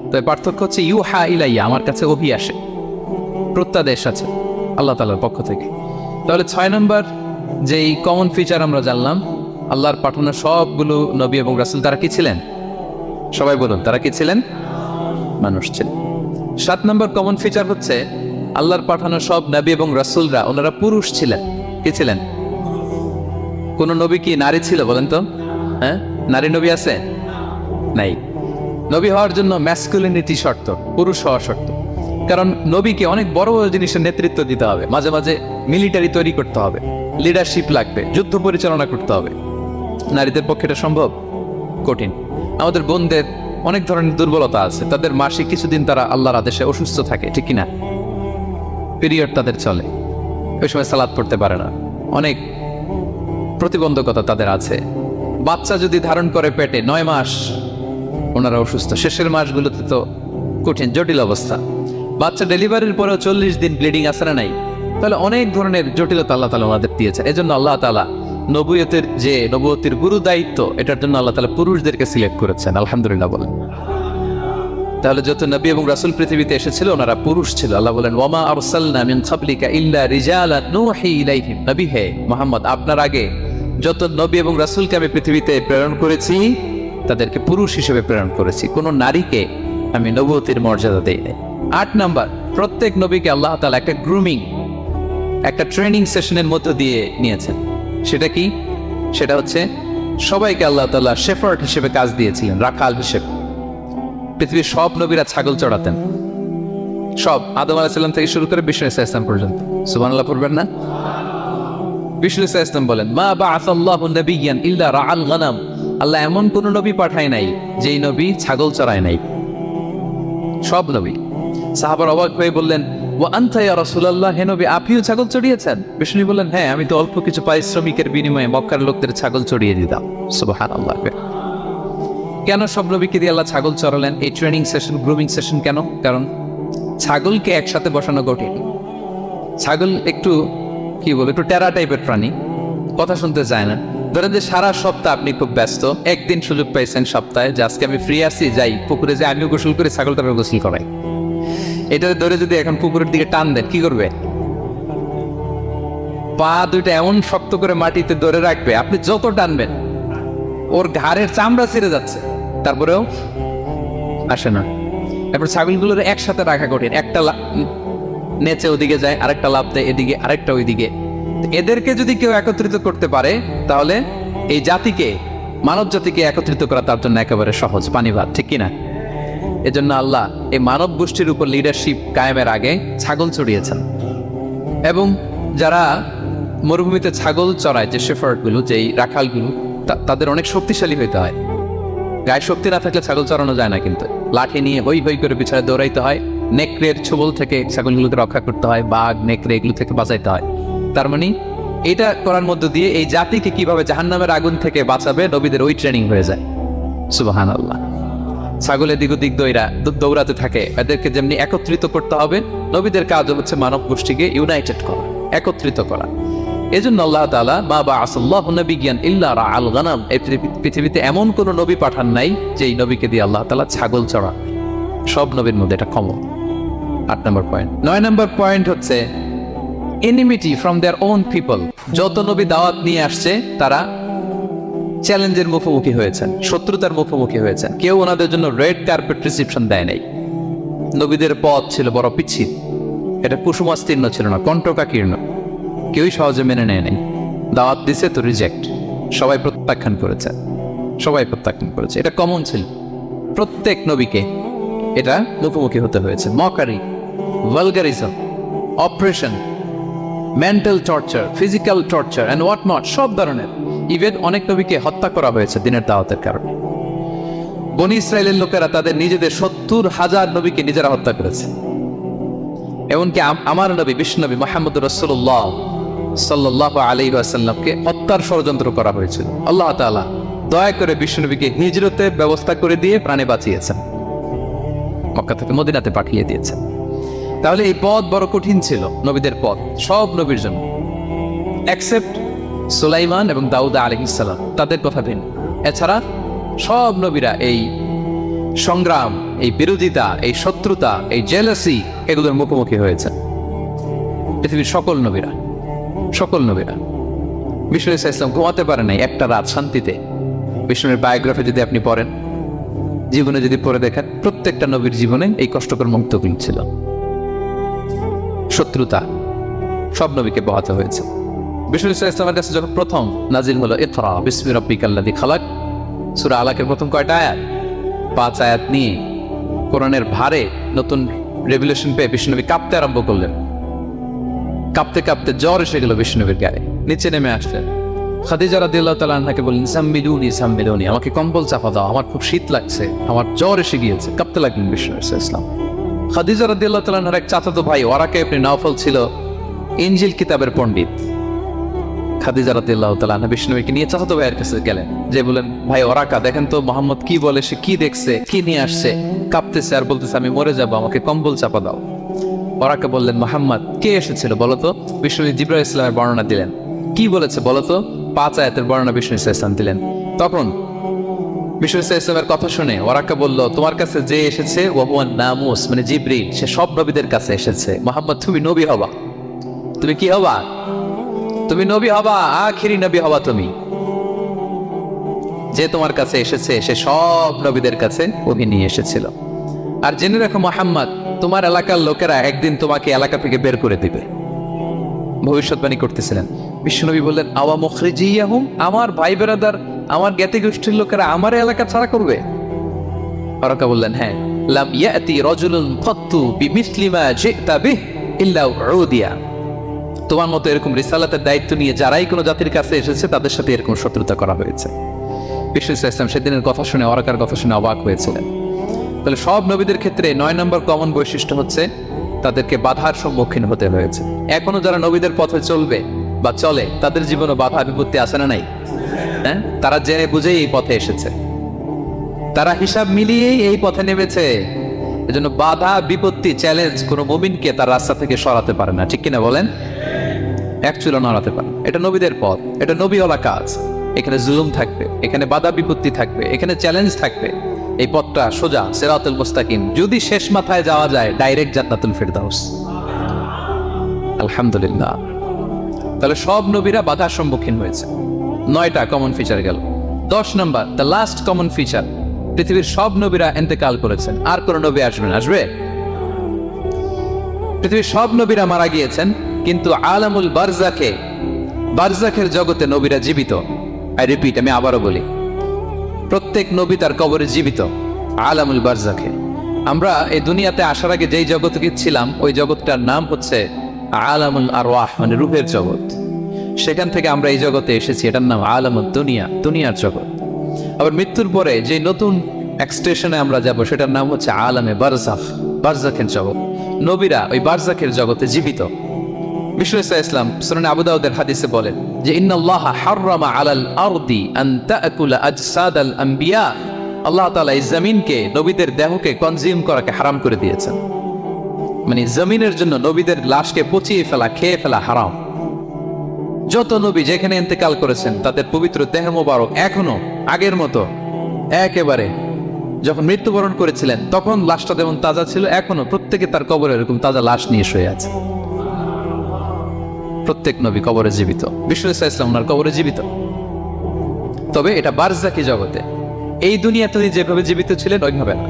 তবে পার্থক্য হচ্ছে ইউহা ইলাইয়া, আমার কাছে ওহী আসে, প্রত্যাদেশ আছে আল্লাহ তাআলার পক্ষ থেকে। তাহলে 6 নম্বর যেই কমন ফিচার আমরা জানলাম, আল্লাহর পাঠানো সবগুলো নবী এবং রাসূল তারা কি ছিলেন? সবাই বলুন, তারা কি ছিলেন? মানুষ ছিলেন। 7 নম্বর কমন ফিচার হচ্ছে আল্লাহর পাঠানো সব নবী এবং রাসূলরা ওনারা পুরুষ ছিলেন। কি ছিলেন? কোন নবী কি নারী ছিল বলেন তো? হ্যাঁ, নারী নবী আছে? নাই। নবী হওয়ার জন্য ম্যাসকুলিনিটি শর্ত, পুরুষ হওয়া শর্ত। কারণ নবীকে অনেক বড় বড় জিনিসের নেতৃত্ব দিতে হবে, মাঝে মাঝে মিলিটারি তৈরি করতে হবে, লিডারশিপ লাগবে, যুদ্ধ পরিচালনা করতে হবে। নারীদের পক্ষে এটা সম্ভব? কঠিন। আমাদের বোনদের অনেক ধরনের দুর্বলতা আছে, তাদের মাসিক কিছুদিন তারা আল্লাহর আদেশে অসুস্থ থাকে, ঠিক কিনা? পিরিয়ড তাদের চলে, ওই সময় সালাত পড়তে পারে না, অনেক প্রতিবন্ধকতা তাদের আছে। বাচ্চা যদি ধারণ করে পেটে 9 মাস, ওনারা অসুস্থ। শেষের মাসগুলোতে তো কঠিন, জটিল অবস্থা। বাচ্চা ডেলিভারির পরেও 40 দিন ব্লিডিং আসে না নাই? তাহলে অনেক ধরনের জটিলতা আল্লাহ তাআলা ওনাদের দিয়েছেন। এজন্য আল্লাহ তাআলা নবুয়তের যে নবুয়তের গুরু দায়িত্ব, এটার জন্য আল্লাহ তাআলা পুরুষদেরকে সিলেক্ট করেছেন। আলহামদুলিল্লাহ বলেন। তাহলে যত নবী এবং রাসূল পৃথিবীতে এসেছিল ওনারা পুরুষ ছিল। আল্লাহ বলেন ওয়ামা আরসালনা মিন ক্বাবলিকা ইল্লা রিজালান নূহি ইলাইহিম। নবী হে মুহাম্মদ, আপনার আগে যত নবী এবং রাসূলকে আমি পৃথিবীতে প্রেরণ করেছি তাদেরকে পুরুষ হিসেবে প্রেরণ করেছি, কোনো নারীকে আমি নবুয়তির মর্যাদা দেই নাই। 8 নাম্বার, প্রত্যেক নবীকে আল্লাহ তাআলা একটা গ্রুমিং, একটা ট্রেনিং সেশনের মধ্য দিয়ে নিয়েছেন। সেটা কি? সেটা হচ্ছে সবাইকে আল্লাহ তাআলা শেফার্ড হিসেবে কাজ দিয়েছিলেন, রাখাল হিসেবে। পৃথিবীর সব নবীরা ছাগল চড়াতেন, সব, আদম আলাইহিস সালাম থেকে শুরু করে বিষ্ণু আলাইহিস সালাম পর্যন্ত। সুবহানাল্লাহ পড়বেন না? বিষ্ণু আলাইহিস সালাম বলেন মা বাআসাল্লাহু নাবিয়্যান ইল্লা রাআল গানাম। আল্লাহ এমন কোন নবী পাঠায় নাই যেই নবী ছাগল চড়ায় নাই, সব নবী। সাহাবারা অবাক হয়ে বললেন ওয়া আনতা ইয়া রাসূলুল্লাহ, হে নবী আপনিও ছাগল চড়িয়েছেন? বিষ্ণু বললেন হ্যাঁ, আমি তো অল্প কিছু পারিশ্রমিকের বিনিময়ে মক্কার লোকদের ছাগল চড়িয়ে দিতাম। সুবহানাল্লাহ। কেন সব নবীকে দিয়ে আল্লাহ ছাগল চড়ালেন? এই ট্রেনিং সেশন, গ্রুমিং সেশন কেন? কারণ ছাগলকে একসাথে বসানো কঠিন। ছাগল একটু কি বলে, একটু টেরা টাইপের প্রাণী, কথা শুনতে চায় না। ধরেন যে সারা সপ্তাহ আপনি খুব ব্যস্ত, একদিন সুযোগ পাইছেন সপ্তাহে যে আজকে আমি ফ্রি আছি, যাই পুকুরে যাই, আমিও গোসল করে ছাগলটারও গোসল করাই। এটা ধরে যদি এখন পুকুরের দিকে টান দেন, কি করবে? পা দুইটা এমন শক্ত করে মাটিতে ধরে রাখবে, আপনি যত টানবেন ওর ঘাড়ের চামড়া ছিঁড়ে যাচ্ছে, তারপরেও আসে না। এরপর ছাগলগুলোর একসাথে রাখা কঠিন, একটা নেচে ওদিকে যায়, আরেকটা লাফ দেয় এদিকে, আরেকটা ওইদিকে। এদেরকে যদি কেউ একত্রিত করতে পারে তাহলে এই জাতিকে, মানব জাতিকে একত্রিত করা তার জন্য একেবারে সহজ, পানি ভাত, ঠিক কিনা? এজন্য আল্লাহ এই মানব গোষ্ঠীর উপর লিডারশিপ কায়েমের আগে ছাগল চড়িয়েছেন। এবং যারা মরুভূমিতে ছাগল চড়ায়, যে শেফার্ডগুলো, যেই রাখালগুলো, তাদের অনেক শক্তিশালী হইতে হয়। গায়ে শক্তি না থাকলে ছাগল চড়ানো যায় না, কিন্তু লাঠি নিয়ে হই হই করে পিছনে দৌড়াইতে হয়, নেকড়ের ছোবল থেকে ছাগলগুলোকে রক্ষা করতে হয়, বাঘ নেকড়ে এগুলো থেকে বাঁচাইতে হয়। তার মানে এটা করার মধ্য দিয়ে এই জাতিকে কিভাবে জাহান্নামের আগুন থেকে বাঁচাবে নবীদের ওই ট্রেনিং হয়ে যায়। সুবহানাল্লাহ। ছাগলের দিক ওদিক দৌড়াতে থাকে, এদেরকে যেমনি একত্রিত করতে হবে, নবীদের কাজ হচ্ছে মানব গোষ্ঠীকে ইউনাইটেড করা, একত্রিত করা। এজন্য আল্লাহ তাআলা মা বাআসাল্লাহু নাবিয়্যান ইল্লা রাআল গানাম, এই পৃথিবীতে এমন কোন নবী পাঠান নাই যে এই নবীকে দিয়ে আল্লাহ তাআলা ছাগল চড়া। সব নবীর মধ্যে এটা কমন। 8 নম্বর পয়েন্ট। 9 নম্বর পয়েন্ট হচ্ছে enmity from their own people. যত নবী দাওয়াত নিয়ে আসছে তারা চ্যালেঞ্জের মুখোমুখি হয়েছেন, শত্রুতার মুখোমুখি হয়েছেন। কেউ ওনাদের জন্য রেড কার্পেট রিসিপশন দেয় নাই। নবীদের পথ ছিল বড় পিচ্ছিল, এটা কুসুমাস্তীর্ণ ছিল না, কণ্টকাকীর্ণ। কেউই সহজে মেনে নেয় নাই। দাওয়াত দিছে তো রিজেক্ট, সবাই প্রত্যাখ্যান করেছে, সবাই প্রত্যাখ্যান করেছে। এটা কমন ছিল, প্রত্যেক নবীকে এটা মুখোমুখি হতে হয়েছে। Mockery, vulgarism, operation, mental torture, physical torture and what not, সব ধরনের। ইভেন অনেক নবীকে হত্যা করা হয়েছে দিনের দাওয়াতের কারণে। বনী ইসরায়েলের লোকেরা তাদের নিজেদের 70,000 নবীকে নিজেরা হত্যা করেছে। এমনকি আমার নবী বিশ্বনবী মুহাম্মদুর রাসূলুল্লাহ সাল্লাল্লাহু আলাইহি ওয়াসাল্লামকে হত্যার ষড়যন্ত্র করা হয়েছিল। আল্লাহ তাআলা দয়া করে বিশ্বনবীকে হিজরতের ব্যবস্থা করে দিয়ে প্রাণে বাঁচিয়েছেন, মক্কা থেকে মদিনাতে পাঠিয়ে দিয়েছেন। তাহলে এই পথ বড় কঠিন ছিল, নবীদের পথ, সব নবীর জন্য, এক্সেপ্ট সুলাইমান এবং দাউদ আলাইহিস সালাম, তাদের কথা ভিন্ন। এছাড়া সব নবীরা এই সংগ্রাম, এই বিরোধিতা, এই শত্রুতা, এই জেলাসি, এগুলোর মুখোমুখি হয়েছে পৃথিবীর সকল নবীরা, সকল নবীরা। বিষ্ণু ইসলাম ঘুমাতে পারে নাই একটা রাত শান্তিতে। বিষ্ণুর বায়োগ্রাফি যদি আপনি পড়েন, জীবনে যদি পড়ে দেখেন, প্রত্যেকটা নবীর জীবনে এই কষ্টকর মুহূর্তগুলো ছিল। শত্রুতা সব নবীকে পোহাতে হয়েছে। বিষ্ণু ইসলামের কাছে যখন প্রথম নাজিল হলো ইকরা বিসমি রাব্বিকাল্লাযী খালাক, সূরা আলাকের প্রথম কয়টা আয়াত? 5 আয়াত নিয়ে কোরআনের ভারে নতুন রেভেলেশন পেয়ে বিষ্ণুনবী কাঁপতে আরম্ভ করলেন। কাঁপতে কাঁপতে জ্বর এসে গেল বিষ্ণুনবীর গায়ে, নিচে নেমে আসলেন। খাদিজা রাদিয়াল্লাহু তাআলা আনহাকে বললেন সাম্মিলুনি সাম্মিলুনি, আমাকে কম্বল চাপা দাও, আমার খুব শীত লাগছে, আমার জ্বর এসে গিয়েছে। কাঁপতে লাগলেন বিষ্ণু ইসলাম। খাদিজা রাদিয়াল্লাহু তাআলা আনহার এক চাচাতো ভাই ওয়ারাকা ইবনে নাওফল ছিল ইনজিল কিতাবের পণ্ডিত। খাদিজা রাদিয়াল্লাহু তাআলা আনহা বিষ্ণুনবীকে নিয়ে চাচাতো ভাইয়ের কাছে গেলেন, যে বলেন ভাই ওয়ারাকা, দেখেন তো মুহাম্মদ কি বলে, সে কি দেখছে, কি নিয়ে আসছে, কাঁপতেছে আর বলতেছে আমি মরে যাব, আমাকে কম্বল চাপা দাও। ওয়ারাকা বললেন মুহাম্মদ কে এসেছিল বলতো? বিষ্ণু জিবরাইল ইসলামের বর্ণনা দিলেন। কি বলেছে বলতো? 5 আয়াতের বর্ণনা বিষ্ণু ইসলাম দিলেন। তখন বিষ্ণু ইসলামের কথা শুনে ওয়ারাকা বলল, তোমার কাছে যে এসেছে ওয়াহুয়ান নামুস, মানে জিবরিল, সে সব নবীদের কাছে এসেছে। মুহাম্মদ, তুমি নবী হবা। তুমি কি হবা? তুমি নবী হবা, আখিরি নবী হবা তুমি। যে তোমার কাছে এসেছে সে সব নবীদের কাছে ওহি নিয়ে এসেছিল। আর জেনে রাখো মুহাম্মদ, তোমার এলাকার লোকেরা একদিন তোমাকে এলাকা থেকে বের করে দিবে। ভবিষ্যৎবাণী করতেছিলেন। বিশ্বনবী বললেন, আওয়া মুখরিজিয়াহুম, আমার ভাই বেরাদার, আমার জ্ঞাতি গোষ্ঠীর লোকেরা আমার এলাকা ছাড়া করবে? ওয়ারাকা বললেন, হ্যাঁ। লাম ইয়াতি রাজুলুন কাত্তু বিমিসলি মা জিতা বিহি ইল্লা উদিয়া। তোমার মতো এরকম রিসালাতের দায়িত্ব নিয়ে যারাই কোনো জাতির কাছে এসেছে তাদের সাথে এরকম শত্রুতা করা হয়েছে। বিষ্ণু ইসলাম সেদিনের কথা শুনে, ওয়ারাকার কথা শুনে অবাক হয়েছিলেন। তাহলে সব নবীদের ক্ষেত্রে 9 নম্বর কমন বৈশিষ্ট্য হচ্ছে তাদেরকে বাধার সম্মুখীন হতে হয়েছে। এখনো যারা নবীদের পথে চলবে বা চলে তাদের জীবনে বাধা বিপত্তি আছে না নাই? হ্যাঁ, তারা জেনে বুঝেই এই পথে এসেছে, তারা হিসাব মিলিয়েই এই পথে নেমেছে। এজন্য বাধা বিপত্তি চ্যালেঞ্জ কোনো মুমিনকে তার রাস্তা থেকে সরাতে পারে না, ঠিক কিনা বলেন? এক চুলো নড়াতে পারে। এটা নবীদের পথ, এটা নবীওয়ালা কাজ। এখানে জুলুম থাকবে, এখানে বাধা বিপত্তি থাকবে, এখানে চ্যালেঞ্জ থাকবে। এই পথটা সোজা, সিরাতুল মুস্তাকিম। যদি শেষ মাথায় যাওয়া যায়, ডাইরেক্ট জান্নাতুল ফিরদাউস। আলহামদুলিল্লাহ। তাহলে সব নবীরা বাধার সম্মুখীন হয়েছে। 9টা কমন ফিচার গেল। 10 নম্বর, দ্য লাস্ট কমন ফিচার, পৃথিবীর সব নবীরা ইন্তেকাল করেছেন, আর কোন নবী আসবেন? আসবে? পৃথিবীর সব নবীরা মারা গিয়েছেন, কিন্তু আলামুল বারজাখে, বারজাখের জগতে নবীরা জীবিত। আই রিপিট, আমি আবারও বলি, প্রত্যেক নবী তার কবরে জীবিত। আলামুল বারজাখে। আমরা এই দুনিয়াতে আসার আগে যেই জগতে ছিলাম, ওই জগৎটার নাম হচ্ছে আলামুল আরওয়াহ, মানে রূহের জগৎ। সেখান থেকে আমরা এই জগতে এসেছি, এটার নাম আলামুদ দুনিয়া, দুনিয়ার জগৎ। আবার মৃত্যুর পরে যে নতুন এক্সটেশনে আমরা যাব, সেটার নাম হচ্ছে আলামে বারজাখ, বারজাখের জগৎ। নবীরা ওই বারজাখের জগতে জীবিত। বিষ্ণু ইসলাম সুনানে আবু দাউদের হাদিসে বলেন যে, ইন্নাল্লাহা হাররামা আলাল আরদি আন তাকুলা আজসাদাল আম্বিয়া, আল্লাহ তাআলা এই জমিনকে, নবীদের দেহকে কনজিউম করাকে হারাম করে দিয়েছেন। মানে জমিনের জন্য নবীদের লাশকে পচিয়ে ফেলা, খেয়ে ফেলা হারাম। যত নবী যেখানে ইন্তেকাল করেছেন, তাদের পবিত্র দেহ মোবারক এখনো আগের মতো একেবারে যখন মৃত্যুবরণ করেছিলেন তখন লাশটা যেমন তাজা ছিল, এখনো প্রত্যেকে তার কবরে এরকম তাজা লাশ নিয়ে শুয়ে আছে। প্রত্যেক নবী কবরে জীবিত। বিষ্ণু ইসলাম ওনার কবরে জীবিত। তবে এটা বারজাকি জগতে। এই দুনিয়াতে যেভাবে জীবিত ছিলেন ওইভাবে না,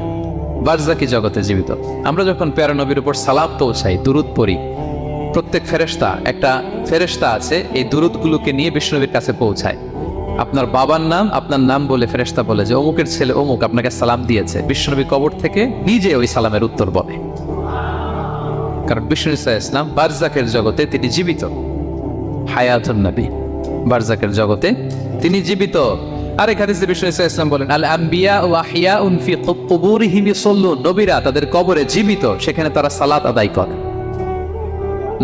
বারজাকি জগতে জীবিত। আমরা যখন প্যারা নবীর উপর সালাম পৌঁছাই, দুরুদ পড়ি, প্রত্যেক ফেরেশতা, একটা ফেরেশতা আছে এই দুরুদগুলোকে নিয়ে বিষ্ণুনবীর কাছে পৌঁছায়। আপনার বাবার নাম, আপনার নাম বলে ফেরেশতা বলে যে অমুকের ছেলে অমুক আপনাকে সালাম দিয়েছে। বিষ্ণুনবী কবর থেকে নিজে ওই সালামের উত্তর বলে, কারণ বিষ্ণু ইসলাম বারজাকের জগতে তিনি জীবিত। হায়াতুন নবী, বারজাকের জগতে তিনি জীবিত। আরেক হাদিসে বিষ্ণু ইসলাম বলেন, আল আম্বিয়া ওয়া আহইয়াউন ফি কুবুরিহিম ইউসাল্লুন, নবীরা তাদের কবরে জীবিত, সেখানে তারা সালাত আদায় করে।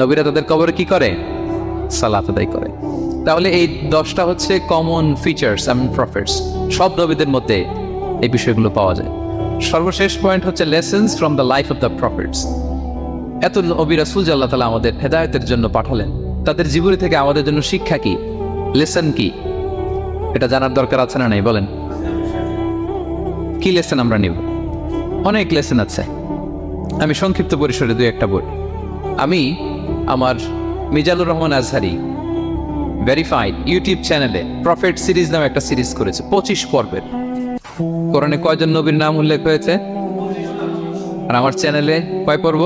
নবীরা তাদের কবরে কি করে? সালাত আদায় করে। তাহলে এই 10টা হচ্ছে কমন ফিচার্স এন্ড প্রফিটস। সব নবীদের মধ্যে এই বিষয়গুলো পাওয়া যায়। সর্বশেষ পয়েন্ট হচ্ছে lessons from the life of the profits. এত নবী রাসূল যে আল্লাহ তাআলা আমাদের হেদায়েতের জন্য পাঠালেন, তাদের জীবনী থেকে আমাদের জন্য শিক্ষা কি, লেসন কি, এটা জানার দরকার আছে না নাই? বলেন, কি লেসন আমরা নিব? অনেক লেসন আছে। আমি সংক্ষিপ্ত পরিসরে 2-1টা বলি। আমি আমার মিজানুর রহমান আজহারি ভেরিফাইড ইউটিউব চ্যানেলে প্রফেট সিরিজ নামে একটা সিরিজ করেছে, 25 পর্বের। কোরআনে কয়জন নবীর নাম উল্লেখ হয়েছে? আর আমার চ্যানেলে কয় পর্ব?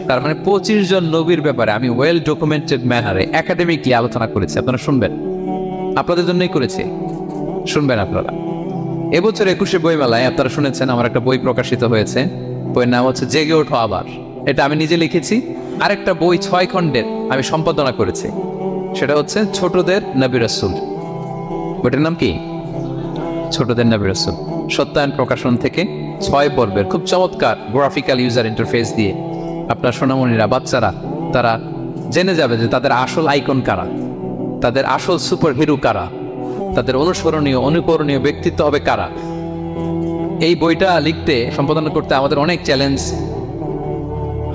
তার মানে 25 জন নবীর ব্যাপারে আমি ওয়েল ডকুমেন্টেড ম্যানারে একাডেমিকলি আলোচনা করেছি। আপনারা শুনবেন, আপনাদের জন্যই করেছি, শুনবেন আপনারা। এবছর 21শে বইমেলায় আপনারা শুনেছেন আমার একটা বই প্রকাশিত হয়েছে। বইয়ের নাম হচ্ছে জেগে ওঠো আবার। এটা আমি নিজে লিখেছি। আরেকটা বই 6 খণ্ডের আমি সম্পাদনা করেছি, সেটা হচ্ছে ছোটদের নবী রাসূল। বইটার নাম কি? ছোটদের নবী রাসূল। সত্যায়ন প্রকাশন থেকে 6 পর্বের খুব চমৎকার গ্রাফিক্যাল ইউজার ইন্টারফেস দিয়ে আপনার সোনামণিরা, বাচ্চারা তারা জেনে যাবে যে তাদের আসল আইকন কারা, তাদের আসল সুপার হিরো কারা, তাদের অনুসরণীয় অনুকরণীয় ব্যক্তিত্ব হবে কারা। এই বইটা লিখতে, সম্পাদনা করতে আমাদের অনেক চ্যালেঞ্জ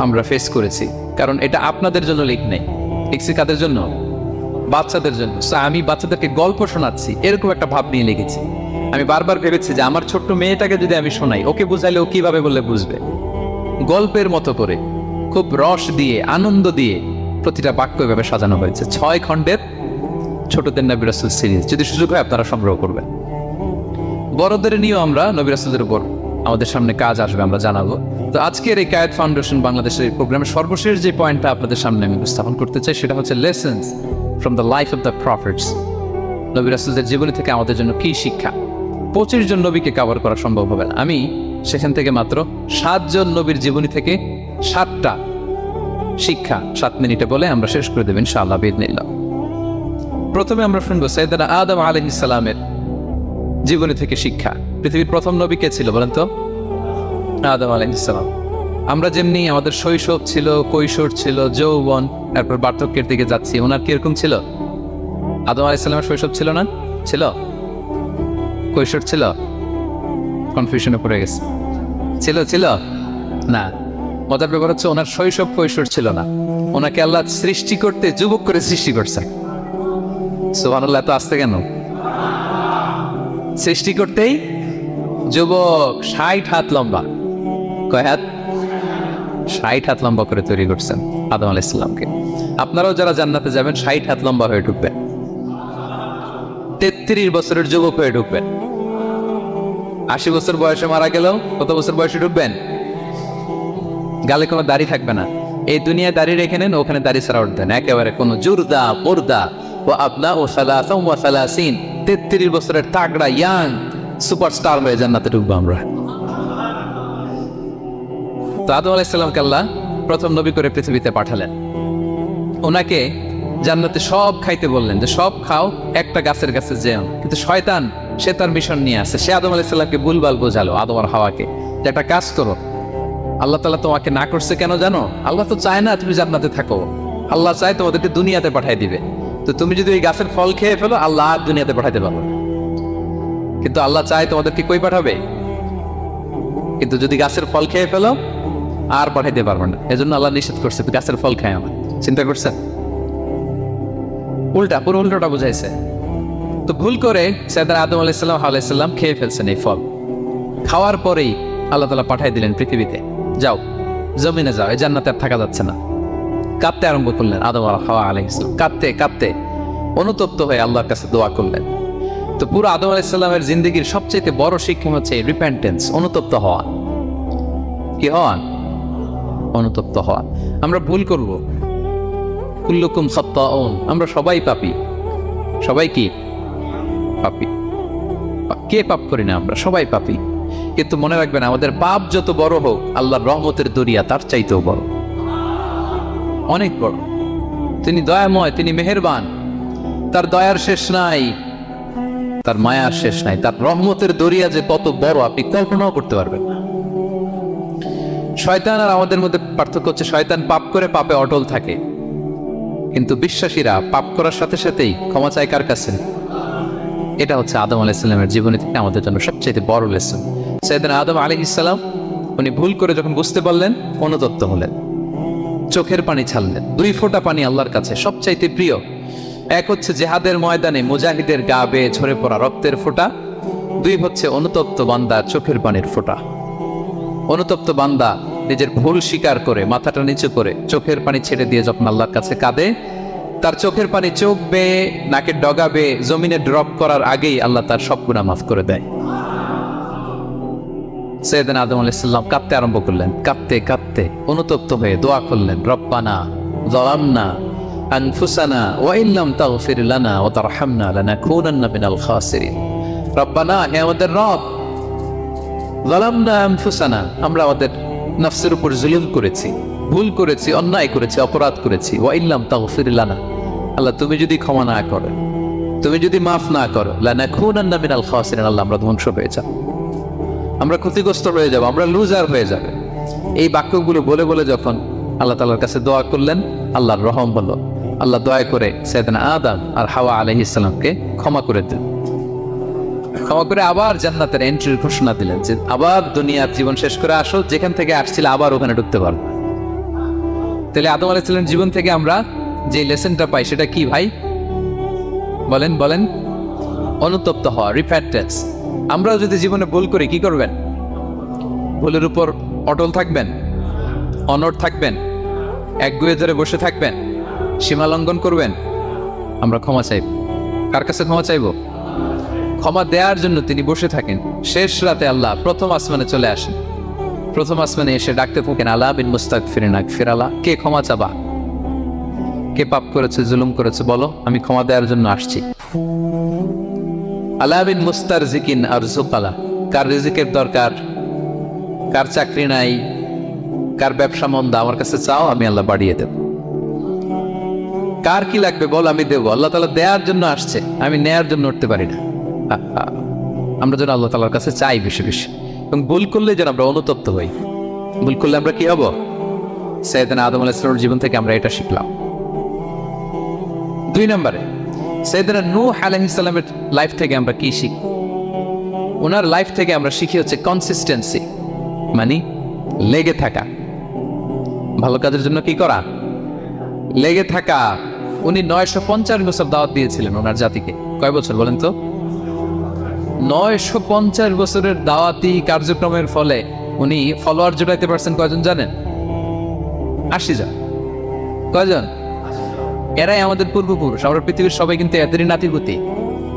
আমরা ফেস করেছি, কারণ এটা আপনাদের জন্য লিখছি কাদের জন্য? বাচ্চাদের জন্য। আমি বাচ্চাদেরকে গল্প শোনাচ্ছি এরকম একটা ভাব নিয়ে লিখেছি। আমি বারবার ভেবেছি যে আমার ছোট্ট মেয়েটাকে যদি আমি শোনাই, ওকে বুঝাইলে ও কিভাবে বললে বুঝবে। গল্পের মতো করে খুব রস দিয়ে আনন্দ দিয়ে প্রতিটা বাক্য এভাবে সাজানো হয়েছে। 6 খণ্ডের ছোটদের নবী রাসূল সিরিজ, যদি সুযোগ হয় আপনারা সংগ্রহ করবেন। বড়দের নিয়েও আমরা নবী রাসূলের উপর আমাদের সামনে কাজ আসবে, আমরা জানাবো। তো আজকের এই কায়েত ফাউন্ডেশন বাংলাদেশের এই প্রোগ্রামের সর্বশেষ যে পয়েন্টটা আপনাদের সামনে আমি উপস্থাপন করতে চাই, সেটা হচ্ছে lessons from the life of the prophets. নবী রাসূলদের জীবনী থেকে আমাদের জন্য কি শিক্ষা। 25 জন নবীকে কভার করা সম্ভব হবে না, আমি সেখান থেকে মাত্র 7 জন নবীর জীবনী থেকে 7টা শিক্ষা 7 মিনিটে বলে আমরা শেষ করে দেব ইনশাআল্লাহ বিইذنিল্লাহ। প্রথমে আমরা শুনবো সাইয়েদনা আদম আলাইহিস সালামের জীবনী থেকে শিক্ষা। পৃথিবীর প্রথম নবী কে ছিল বলেন তো? আদম আলাইহিস সালাম। আমরা যেমনি আমাদের শৈশব ছিল, কৈশোর ছিল, যৌবন, তারপর বার্ধক্যের দিকে যাচ্ছি, ওনার কিরকম ছিল? আদম আলাইহিস সালামের শৈশব ছিল না? ছিল? কৈশোর ছিল? কনফিউশনে পড়ে গেছে। ছিল না। মজার ব্যাপার হচ্ছে ওনার শৈশব কৈশোর ছিল না, ওনাকে আল্লাহ সৃষ্টি করতে যুবক করে সৃষ্টি করছে। সুবহানাল্লাহ, এত আসতে কেন? সৃষ্টি করতেই যুবক, 60 হাত লম্বা। কয় হাত? 60 হাত লম্বা করে তৈরি করছেন আদম আলাইহিস সালামকে। আপনারাও যারা জান্নাতে যাবেন 60 হাত লম্বা হয়ে ঢুকবেন, 33 বছরের যুবক হয়ে ঢুকবেন। 80 বছর বয়সে মারা গেলেও কত বছর বয়সে ঢুকবেন? গালে কোনো দাড়ি থাকবে না। এই দুনিয়ায় দাড়ি রেখে নেন, ওখানে দাড়ি ছাড়া উঠবেন একেবারে কোনো জুরদা মুরদা ও আপনা ও সালাসাম ওয়া সালাসিন। 33 বছরের তাগড়া ইয়াং সুপারস্টার হয়ে জান্নাতে ঢুকবো আমরা। তো আদম আলাইহিস সালামকে আল্লাহ প্রথম নবী করে পৃথিবীতে পাঠালেন। ওনাকে জান্নাতে সব খাইতে বললেন যে সব খাও, একটা গাছের কাছে যেও। কিন্তু শয়তান সে তার মিশন নিয়ে আসে, সে আদম আলাইহিস সালামকে ভুলভাল বোঝালো, আদম আর হাওয়াকে, যে একটা কাজ করো, আল্লাহ তাআলা তোমাকে না করছে কেন জানো? আল্লাহ তো চায় না তুমি জান্নাতে থাকো, আল্লাহ চায় তোমাদেরকে দুনিয়াতে পাঠিয়ে দিবে। তো তুমি যদি ওই গাছের ফল খেয়ে ফেলো, আল্লাহ আর দুনিয়াতে পাঠাইতে পারবে না। কিন্তু আল্লাহ চায় তোমাদেরকে কই পাঠাবে? কিন্তু যদি গাছের ফল খেয়ে ফেলো আর পাঠাইতে পারবে না। এজন্য আল্লাহ নিষেধ করছে গাছের ফল খায় আমার। চিন্তা করছেন? উল্টা, পুরো উল্টোটা বুঝাইছে। তো ভুল করে সাইয়েদনা আদম আলাইহিস সালাম খেয়ে ফেলছেন এই ফল। খাওয়ার পরেই আল্লাহ তাআলা পাঠিয়ে দিলেন পৃথিবীতে, যাও জমিনে যাও, এই জান্নাতে আর থাকা যাচ্ছে না। কাঁদতে আরম্ভ করলেন আদম আর হাওয়া আলাইহিস সালাম, কাঁদতে কাঁদতে অনুতপ্ত হয়ে আল্লাহর কাছে দোয়া করলেন। তো পুরো আদম আলাইহিস সালামের জিন্দেগির সবচেয়ে বড় শিক্ষা হচ্ছে রিপেন্টেন্স, অনুতপ্ত হওয়া। কি হওয়া? অনুতপ্ত হওয়া। আমরা ভুল করব, কুল্লুকুম খাত্তাউন, আমরা সবাই পাপী। সবাই কি পাপী? কে পাপ করি না? আমরা সবাই পাপী। কিন্তু মনে রাখবেন, আমাদের পাপ যত বড় হোক, আল্লাহর রহমতের দরিয়া তার চাইতেও বড়, অনেক বড়। তিনি দয়াময়, তিনি মেহেরবান, তার দয়ার শেষ নাই, তার মায়ার শেষ নাই। তার রহমতের দরিয়া যে কত বড় আপনি কল্পনাও করতে পারবেন না। শয়তান আর আমাদের মধ্যে পার্থক্য হচ্ছে, শয়তান পাপ করে পাপে অটল থাকে, কিন্তু বিশ্বাসীরা পাপ করার সাথে সাথেই ক্ষমা চায় কার কাছে? এটা হচ্ছে আদম আলাইহিস সালামের জীবনী থেকে আমাদের জন্য সবচেয়ে বড় লেসন। সাইয়েদনা আদম আলাইহিস সালাম উনি ভুল করে যখন বুঝতে পারলেন, অনুতপ্ত হলেন, চোখের পানি ছাড়লেন। 2 ফোঁটা পানি আল্লাহর কাছে সবচাইতে প্রিয়। এক হচ্ছে জিহাদের ময়দানে মুজাহিদের গা বেয়ে ঝরে পড়া রক্তের ফোঁটা, 2 হচ্ছে অনুতপ্ত বান্দার চোখের পানির ফোঁটা। অনুতপ্ত বান্দা নিজের ভুল স্বীকার করে মাথাটা নিচু করে চোখের পানি ছেড়ে দিয়ে যখন আল্লাহর কাছে কাঁদে, তার চোখের পানি চোখ বেয়ে নাকের ডগা বেয়ে জমিনে ড্রপ করার আগেই আল্লাহ তার সব গুনাহ মাফ করে দেয়। সাইয়েদনা আদম আলাইহিস সালাম কাঁদতে আরম্ভ করলেন, কাঁদতে কাঁদতে অনুতপ্ত হয়ে দোয়া করলেন, রব্বানা যালামনা আনফুসানা ওয়া ইল্লাম তাগফির লানা ওয়া তারহামনা লানাকুনান্না মিনাল খাসিরিন। রব্বানা, হে আমাদের রব, যালামনা আনফুসানা, আমরা আমাদের নফসের উপর জুলুম করেছি, ভুল করেছি, অন্যায় করেছি, অপরাধ করেছি। ওয়া ইল্লাম তাগফির লানা, আল্লাহ তুমি যদি ক্ষমা না করো, তুমি যদি মাফ না করো, লানাকুনান্না মিনাল খাসিরিন, আল্লাহ আমরা ধ্বংস হয়ে যাব, আমরা ক্ষতিগ্রস্ত হয়ে যাব, আমরা লুজার হয়ে যাবে। এই বাক্যগুলো বলে বলে যখন আল্লাহ তাআলার কাছে দোয়া করলেন, আল্লাহর রহম হলো। আল্লাহ দয়া করে সাইয়েদনা আদম আর হাওয়া আলাইহিস সালামকে ক্ষমা করে দিলেন। ক্ষমা করে আবার জান্নাতের এন্ট্রির ঘোষণা দিলেন যে আবার দুনিয়ার জীবন শেষ করে আসো, যেখান থেকে আসছিলে আবার ওখানে ঢুকতে পারবে। তাহলে আদম আলাইহিস সালামের জীবন থেকে আমরা যে লেসনটা পাই সেটা কি ভাই? বলেন বলেন। অনুতপ্ত হওয়া, রিপেন্টেন্স। আমরাও যদি জীবনে ভুল করি কি করবেন? ভুলের উপর অটল থাকবেন, অনড় থাকবেন, একগুঁয়ে ধরে বসে থাকবেন, সীমা লঙ্ঘন করবেন? আমরা ক্ষমা চাইব। কার কাছে ক্ষমা চাইব? ক্ষমা দেওয়ার জন্য তিনি বসে থাকেন। শেষ রাতে আল্লাহ প্রথম আসমানে চলে আসেন। প্রথম আসমানে এসে ডাকতে থাকেন, আলা বিন মুস্তাগফিরিন আগফির আলা, কে ক্ষমা চাবা? কে পাপ করেছে, জুলুম করেছে, বলো, আমি ক্ষমা দেওয়ার জন্য আসছি। আলা বিন মুস্তারজিকিন আরজুক আলা, কার রিজিকের দরকার, কার চাকরি নাই, কার ব্যবসা মন্দা, আমার কাছে চাও, আমি আল্লাহ বাড়িয়ে দেব। কার কি লাগবে বল, আমি দেবো। আল্লাহ তাআলা দেওয়ার জন্য আসছে, আমি নেয়ার জন্য উঠতে পারি না। আমরা যেন আল্লাহ তাআলার কাছে চাই বেশি বেশি, এবং ভুল করলে যেন আমরা অনুতপ্ত হই। ভুল করলে আমরা কি হব? সাইয়েদনা আদম আলাইহিস সালামের জীবন থেকে আমরা এটা শিখলাম। 2 নম্বরে সাইয়েদনা নূহ আলাইহিস সালামের লাইফ থেকে আমরা কি শিখি? ওনার লাইফ থেকে আমরা শিখি হচ্ছে কনসিস্টেন্সি, মানে লেগে থাকা। ভালো কাজের জন্য কি করা? লেগে থাকা। উনি 950 বছর দাওয়াত দিয়েছিলেন ওনার জাতিকে। কয় বছর বলেন তো? 950 বছরের দাওয়াতি কার্যক্রমের ফলে উনি ফলোয়ার জোটাইতে পারছেন কয়জন জানেন? 80 জন। কয়জন? এরাই আমাদের পূর্বপুরুষ। আমরা পৃথিবীর সবাই কিন্তু এদেরই নাতিপুতি।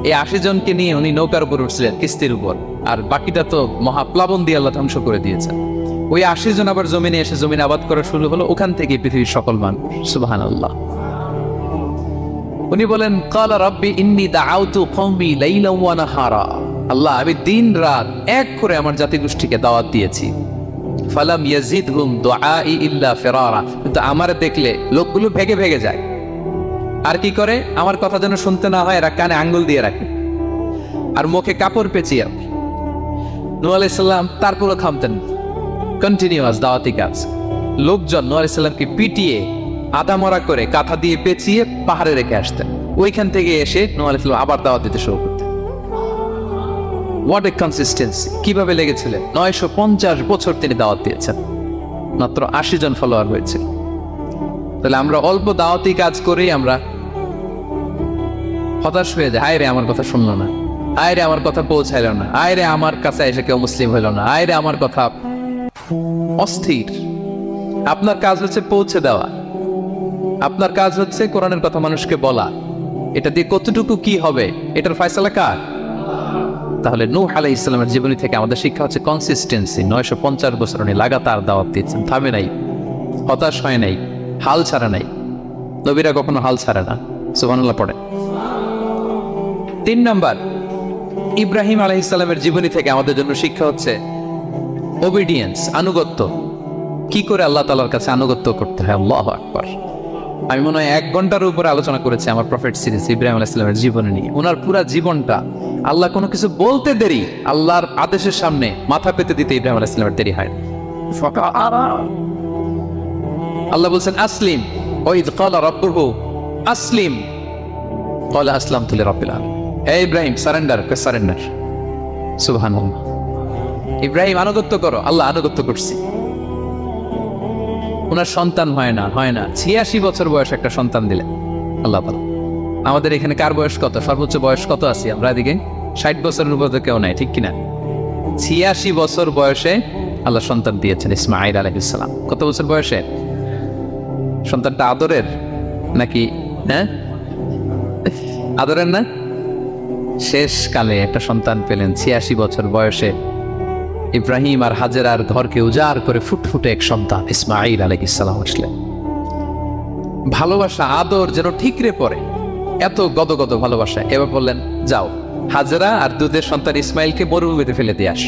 এই 80 জনকে নিয়ে উনি নৌকার উপর উঠছিলেন, কিস্তির উপর, আর বাকিটা তো মহাপ্লাবন দিয়ে আল্লাহ ধ্বংস করে দিয়েছেন। ওই 80 জন আবার জমিনে এসে জমিন আবাদ করা শুরু হলো, ওখান থেকে পৃথিবীর সকল মানুষ। সুবহানাল্লাহ। উনি বলেন, ক্বালা রাব্বি ইন্নী দাআউতু কওমি লাইলান ওয়া নাহারা, আল্লাহ আমি দিন রাত এক করে আমার জাতিগোষ্ঠীকে দাওয়াত দিয়েছি। ফালাম ইয়াজিদহুম দুআই ইল্লা ফিরারা, কিন্তু আমার দেখলে লোকগুলো ভেগে ভেগে যায়। আর কি করে? আমার কথা যেন শুনতে না হয়, এরা কানে আঙ্গুল দিয়ে রাখে আর মুখে কাপড় পেঁচিয়ে। নূহ আলাইহিস সালাম তারপরও থামতেন, কন্টিনিউয়াস দাওয়াতি কাজ। লোকজন নূহ আলাইহিস সালামকে পিটিয়ে আধা মরা করে কাঁথা দিয়ে পেঁচিয়ে পাহাড়ে রেখে আসতেন। ওইখান থেকে এসে নূহ আলাইহিস সালাম আবার দাওয়াত দিতে শুরু করতেন। What a consistency! কিভাবে লেগেছিলেন? 950 বছর তিনি দাওয়াত দিয়েছেন, মাত্র 80 জন ফলোয়ার হয়েছে। তাহলে আমরা অল্প দাওয়াতি কাজ করেই আমরা হতাশ হয়ে যায়। হায় রে, আমার কথা শুনলো না, হায় রে আমার কথা পৌঁছাইল না, হায় রে আমার কাছে এসে কেউ মুসলিম হইল না, হায় রে আমার কথা। অস্থির। আপনার কাজ হচ্ছে পৌঁছে দেওয়া, আপনার কাজ হচ্ছে কোরআনের কথা মানুষকে বলা। এটা দিয়ে কতটুকু কি হবে এটার ফয়সালা কার? তাহলে নূহ আলাইহিস সালামের জীবনী থেকে আমাদের শিক্ষা হচ্ছে কনসিস্টেন্সি। 950 বছর উনি লাগাতার দাওয়াত দিয়েছেন, থামে নাই, হতাশ হয় নাই, হাল ছাড়া নাই। নবীরা কখনো হাল ছাড়ে না। সুবহানাল্লাহ পড়ে। 3 নাম্বার, ইব্রাহিম আলাইহিস সালামের জীবনী থেকে আমাদের জন্য শিক্ষা হচ্ছে ওবিডিয়েন্স, আনুগত্য। কি করে আল্লাহ তাআলার কাছে আনুগত্য করতে হয়। আল্লাহু আকবার। আমি মনে হয় 1 ঘন্টার উপরে আলোচনা করেছি আমার প্রফেট সিরিজ ইব্রাহিম আলাইহিস সালামের জীবনী নিয়ে। ওনার পুরা জীবনটা, আল্লাহ কোনো কিছু বলতে দেরি, আল্লাহর আদেশের সামনে মাথা পেতে দিতে ইব্রাহিম আলাইহিস সালামের দেরি হয়। আল্লাহ বলছেন আসলিম, ওয়াইদ ক্বালা রাব্বুহু আসলিম ক্বালা আসলামতু লিরাব্বিল আলামিন। হে ইব্রাহিম, সারেন্ডার। সারেন্ডার। সুবহানাল্লাহ। ইব্রাহিম আনুগত্য করো। আল্লাহ আনুগত্য করছি। ওনার সন্তান হয় না 86 বছর বয়স একটা সন্তান দিলেন আল্লাহ তাআলা। আমাদের এখানে কার বয়স কত? সর্বোচ্চ বয়স কত আছি আমরা? এদিকে 60 বছরের উপর তো কেউ নাই, ঠিক কিনা? 86 বছর বয়সে আল্লাহ সন্তান দিয়েছেন ইসমাঈল আলাইহিস সালাম। কত বছর বয়সে? সন্তানটা আদরের নাকি? হ্যাঁ, আদরের না? শেষ কালে একটা সন্তান পেলেন 86 বছর বয়সে। ইব্রাহিম আর হাজেরার ঘরকে উজাড় করে ফুটফুটে এক সন্তান ইসমাঈল আলাইহিস সালাম আসলেন। ভালোবাসা, আদর যেন ঠিকরে পড়ে, এত গদগদ ভালোবাসা। এবার বললেন, যাও হাজেরা আর দুধের সন্তান ইসমাইলকে মরুভূমিতে ফেলে দিয়ে আস।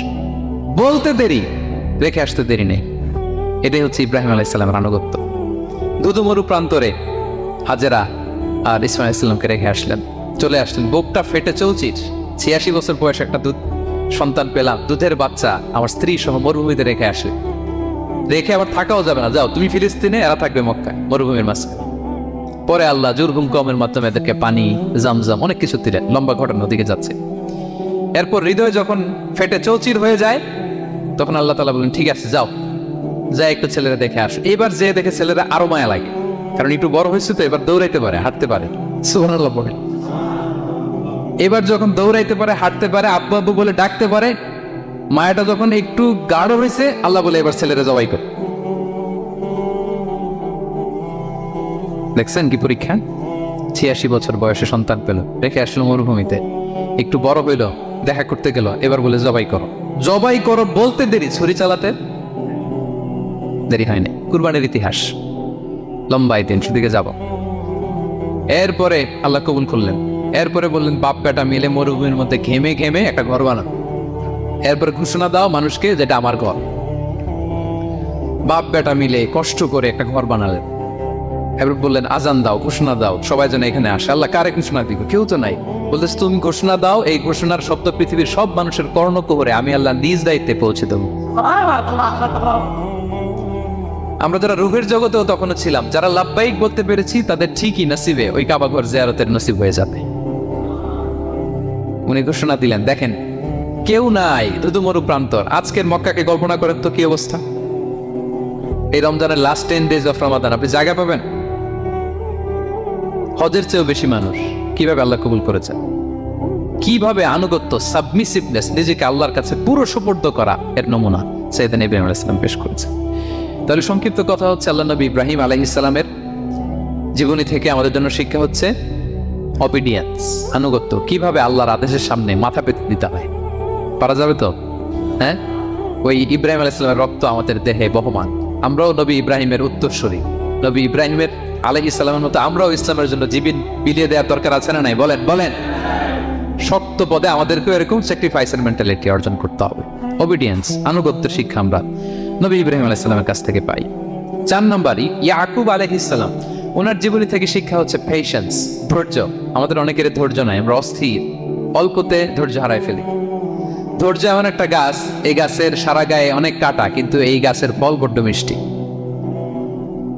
বলতে দেরি, রেখে আসতে দেরি নেই। এটাই হচ্ছে ইব্রাহিম আলাইহিস সালামের আনুগত্য। দুধুমরু প্রান্তরে হাজেরা আর ইসমাইল আলাইহিস সালামকে রেখে আসলেন, চলে আসলেন। বুকটা ফেটে চৌচির। 86 বছর বয়স একটা দুধ সন্তান পেলাম, দুধের বাচ্চা আমার স্ত্রী সহ মরুভূমিতে রেখে আসে। রেখে আবার থাকাও যাবে না, যাও তুমি ফিলিস্তিনে, এরা থাকবে মক্কায় মরুভূমির মাঝখানে। পরে আল্লাহ জুরহুম কওমের মাধ্যমে এদেরকে পানি, জামজাম, অনেক কিছু দিলেন। লম্বা ঘটনা দিকে যাচ্ছে। এরপর হৃদয় যখন ফেটে চৌচির হয়ে যায়, তখন আল্লাহ তাআলা বলেন, ঠিক আছে যাও, যা একটু ছেলেরা দেখে আসো। এবার যে দেখে ছেলেরা আরো মায়া লাগে, কারণ একটু বড় হয়েছে তো, এবার দৌড়াইতে পারে, হাঁটতে পারে। সুবহানাল্লাহ পড়ে। এবার যখন দৌড়াইতে পারে, হাঁটতে পারে, আব্বু আব্বু বলে ডাকতে পারে, মায়াটা যখন একটু গাঢ় হয়েছে, আল্লাহ বলে এবার ছেলেরা জবাই কর। দেখছেন কি পরীক্ষা? 86 বছর বয়সে সন্তান পেল, রেখে আসলো মরুভূমিতে, একটু বড় হইল, দেখা করতে গেল, এবার বলে জবাই করো। জবাই করো বলতে দেরি, ছুরি চালাতে দেরি হয়নি। কুরবানির ইতিহাস লম্বা দিন, সেদিকে যাব। এরপরে আল্লাহ কবুল করলেন। এরপরে বললেন বাপ বেটা মিলে মরুভূমির মধ্যে ঘেমে ঘেমে একটা ঘর বানাও। এরপরে ঘোষণা দাও মানুষকে, যেটা আমার ঘর। বাপ বেটা মিলে কষ্ট করে একটা ঘর বানালেন। এবার বললেন আজান দাও, ঘোষণা দাও, সবাই যেন এখানে আসে। আল্লাহ কারে ঘোষণা দিব? কেউ তো নাই। বলতেছে তুমি ঘোষণা দাও, এই ঘোষণার শব্দ পৃথিবীর সব মানুষের কর্ণকুহরে আমি আল্লাহ নিজ দায়িত্বে পৌঁছে দেব। আমরা যারা রুহের জগতেও তখনও ছিলাম, যারা লাব্বাইক বলতে পেরেছি, তাদের ঠিকই নসিবে ওই কাবা ঘর জিয়ারতের নসিব হয়ে যাবে। উনি ঘোষণা দিলেন, দেখেন কেউ নাই, ধুধু মরু প্রান্তর। আজকের মক্কাকে কল্পনা করেন তো কি অবস্থা। এই রমজানের লাস্ট 10 days অফ রমাদান আপনি জায়গা পাবেন? হজের চেয়েও বেশি মানুষ। কিভাবে আল্লাহ কবুল করেছেন, কিভাবে আনুগত্য, সাবমিসিভনেস, নিজেকে আল্লাহর কাছে পুরো সুপর্দ করা, এর নমুনা সাইয়েদনা ইব্রাহিম আলাইহিস সালাম পেশ করেছে। তাহলে সংক্ষিপ্ত কথা হচ্ছে, আল্লাহ নবী ইব্রাহিম আলাইহিস সালামের জীবনী থেকে আমাদের জন্য শিক্ষা হচ্ছে অবিডিয়েন্স, আনুগত্য। কিভাবে আল্লাহর আদেশের সামনে মাথা পেতে দিতে হয়। পারা যাবে তো? হ্যাঁ, ওই ইব্রাহিম আলাইহিস সালামের রক্ত আমাদের দেহে বহমান। আমরাও নবী ইব্রাহিমের উত্তরসূরি। নবী ইব্রাহিমের আলাইহিস সালামের মতো আমরাও ইসলামের জন্য জীবন বিলিয়ে দেওয়ার দরকার আছে না নাই? বলেন বলেন। শক্ত পদে আমাদেরকেও এরকম স্যাক্রিফাইসের মেন্টালিটি অর্জন করতে হবে। অবিডিয়েন্স, আনুগত্যের শিক্ষা আমরা নবী ইব্রাহিম আলাইহিস সালামের কাছ থেকে পাই। 4 নম্বরই ইয়াকুব আলাইহিস সালাম, ওনার জীবনী থেকে শিক্ষা হচ্ছে পেশেন্স, ধৈর্য। আমাদের অনেকের ধৈর্য নাই, আমরা অস্থির, অল্পতে ধৈর্য হারাই ফেলি। ধৈর্য এমন একটা গাছ, এই গাছের সারা গায়ে অনেক কাঁটা, কিন্তু এই গাছের ফল বড্ড মিষ্টি।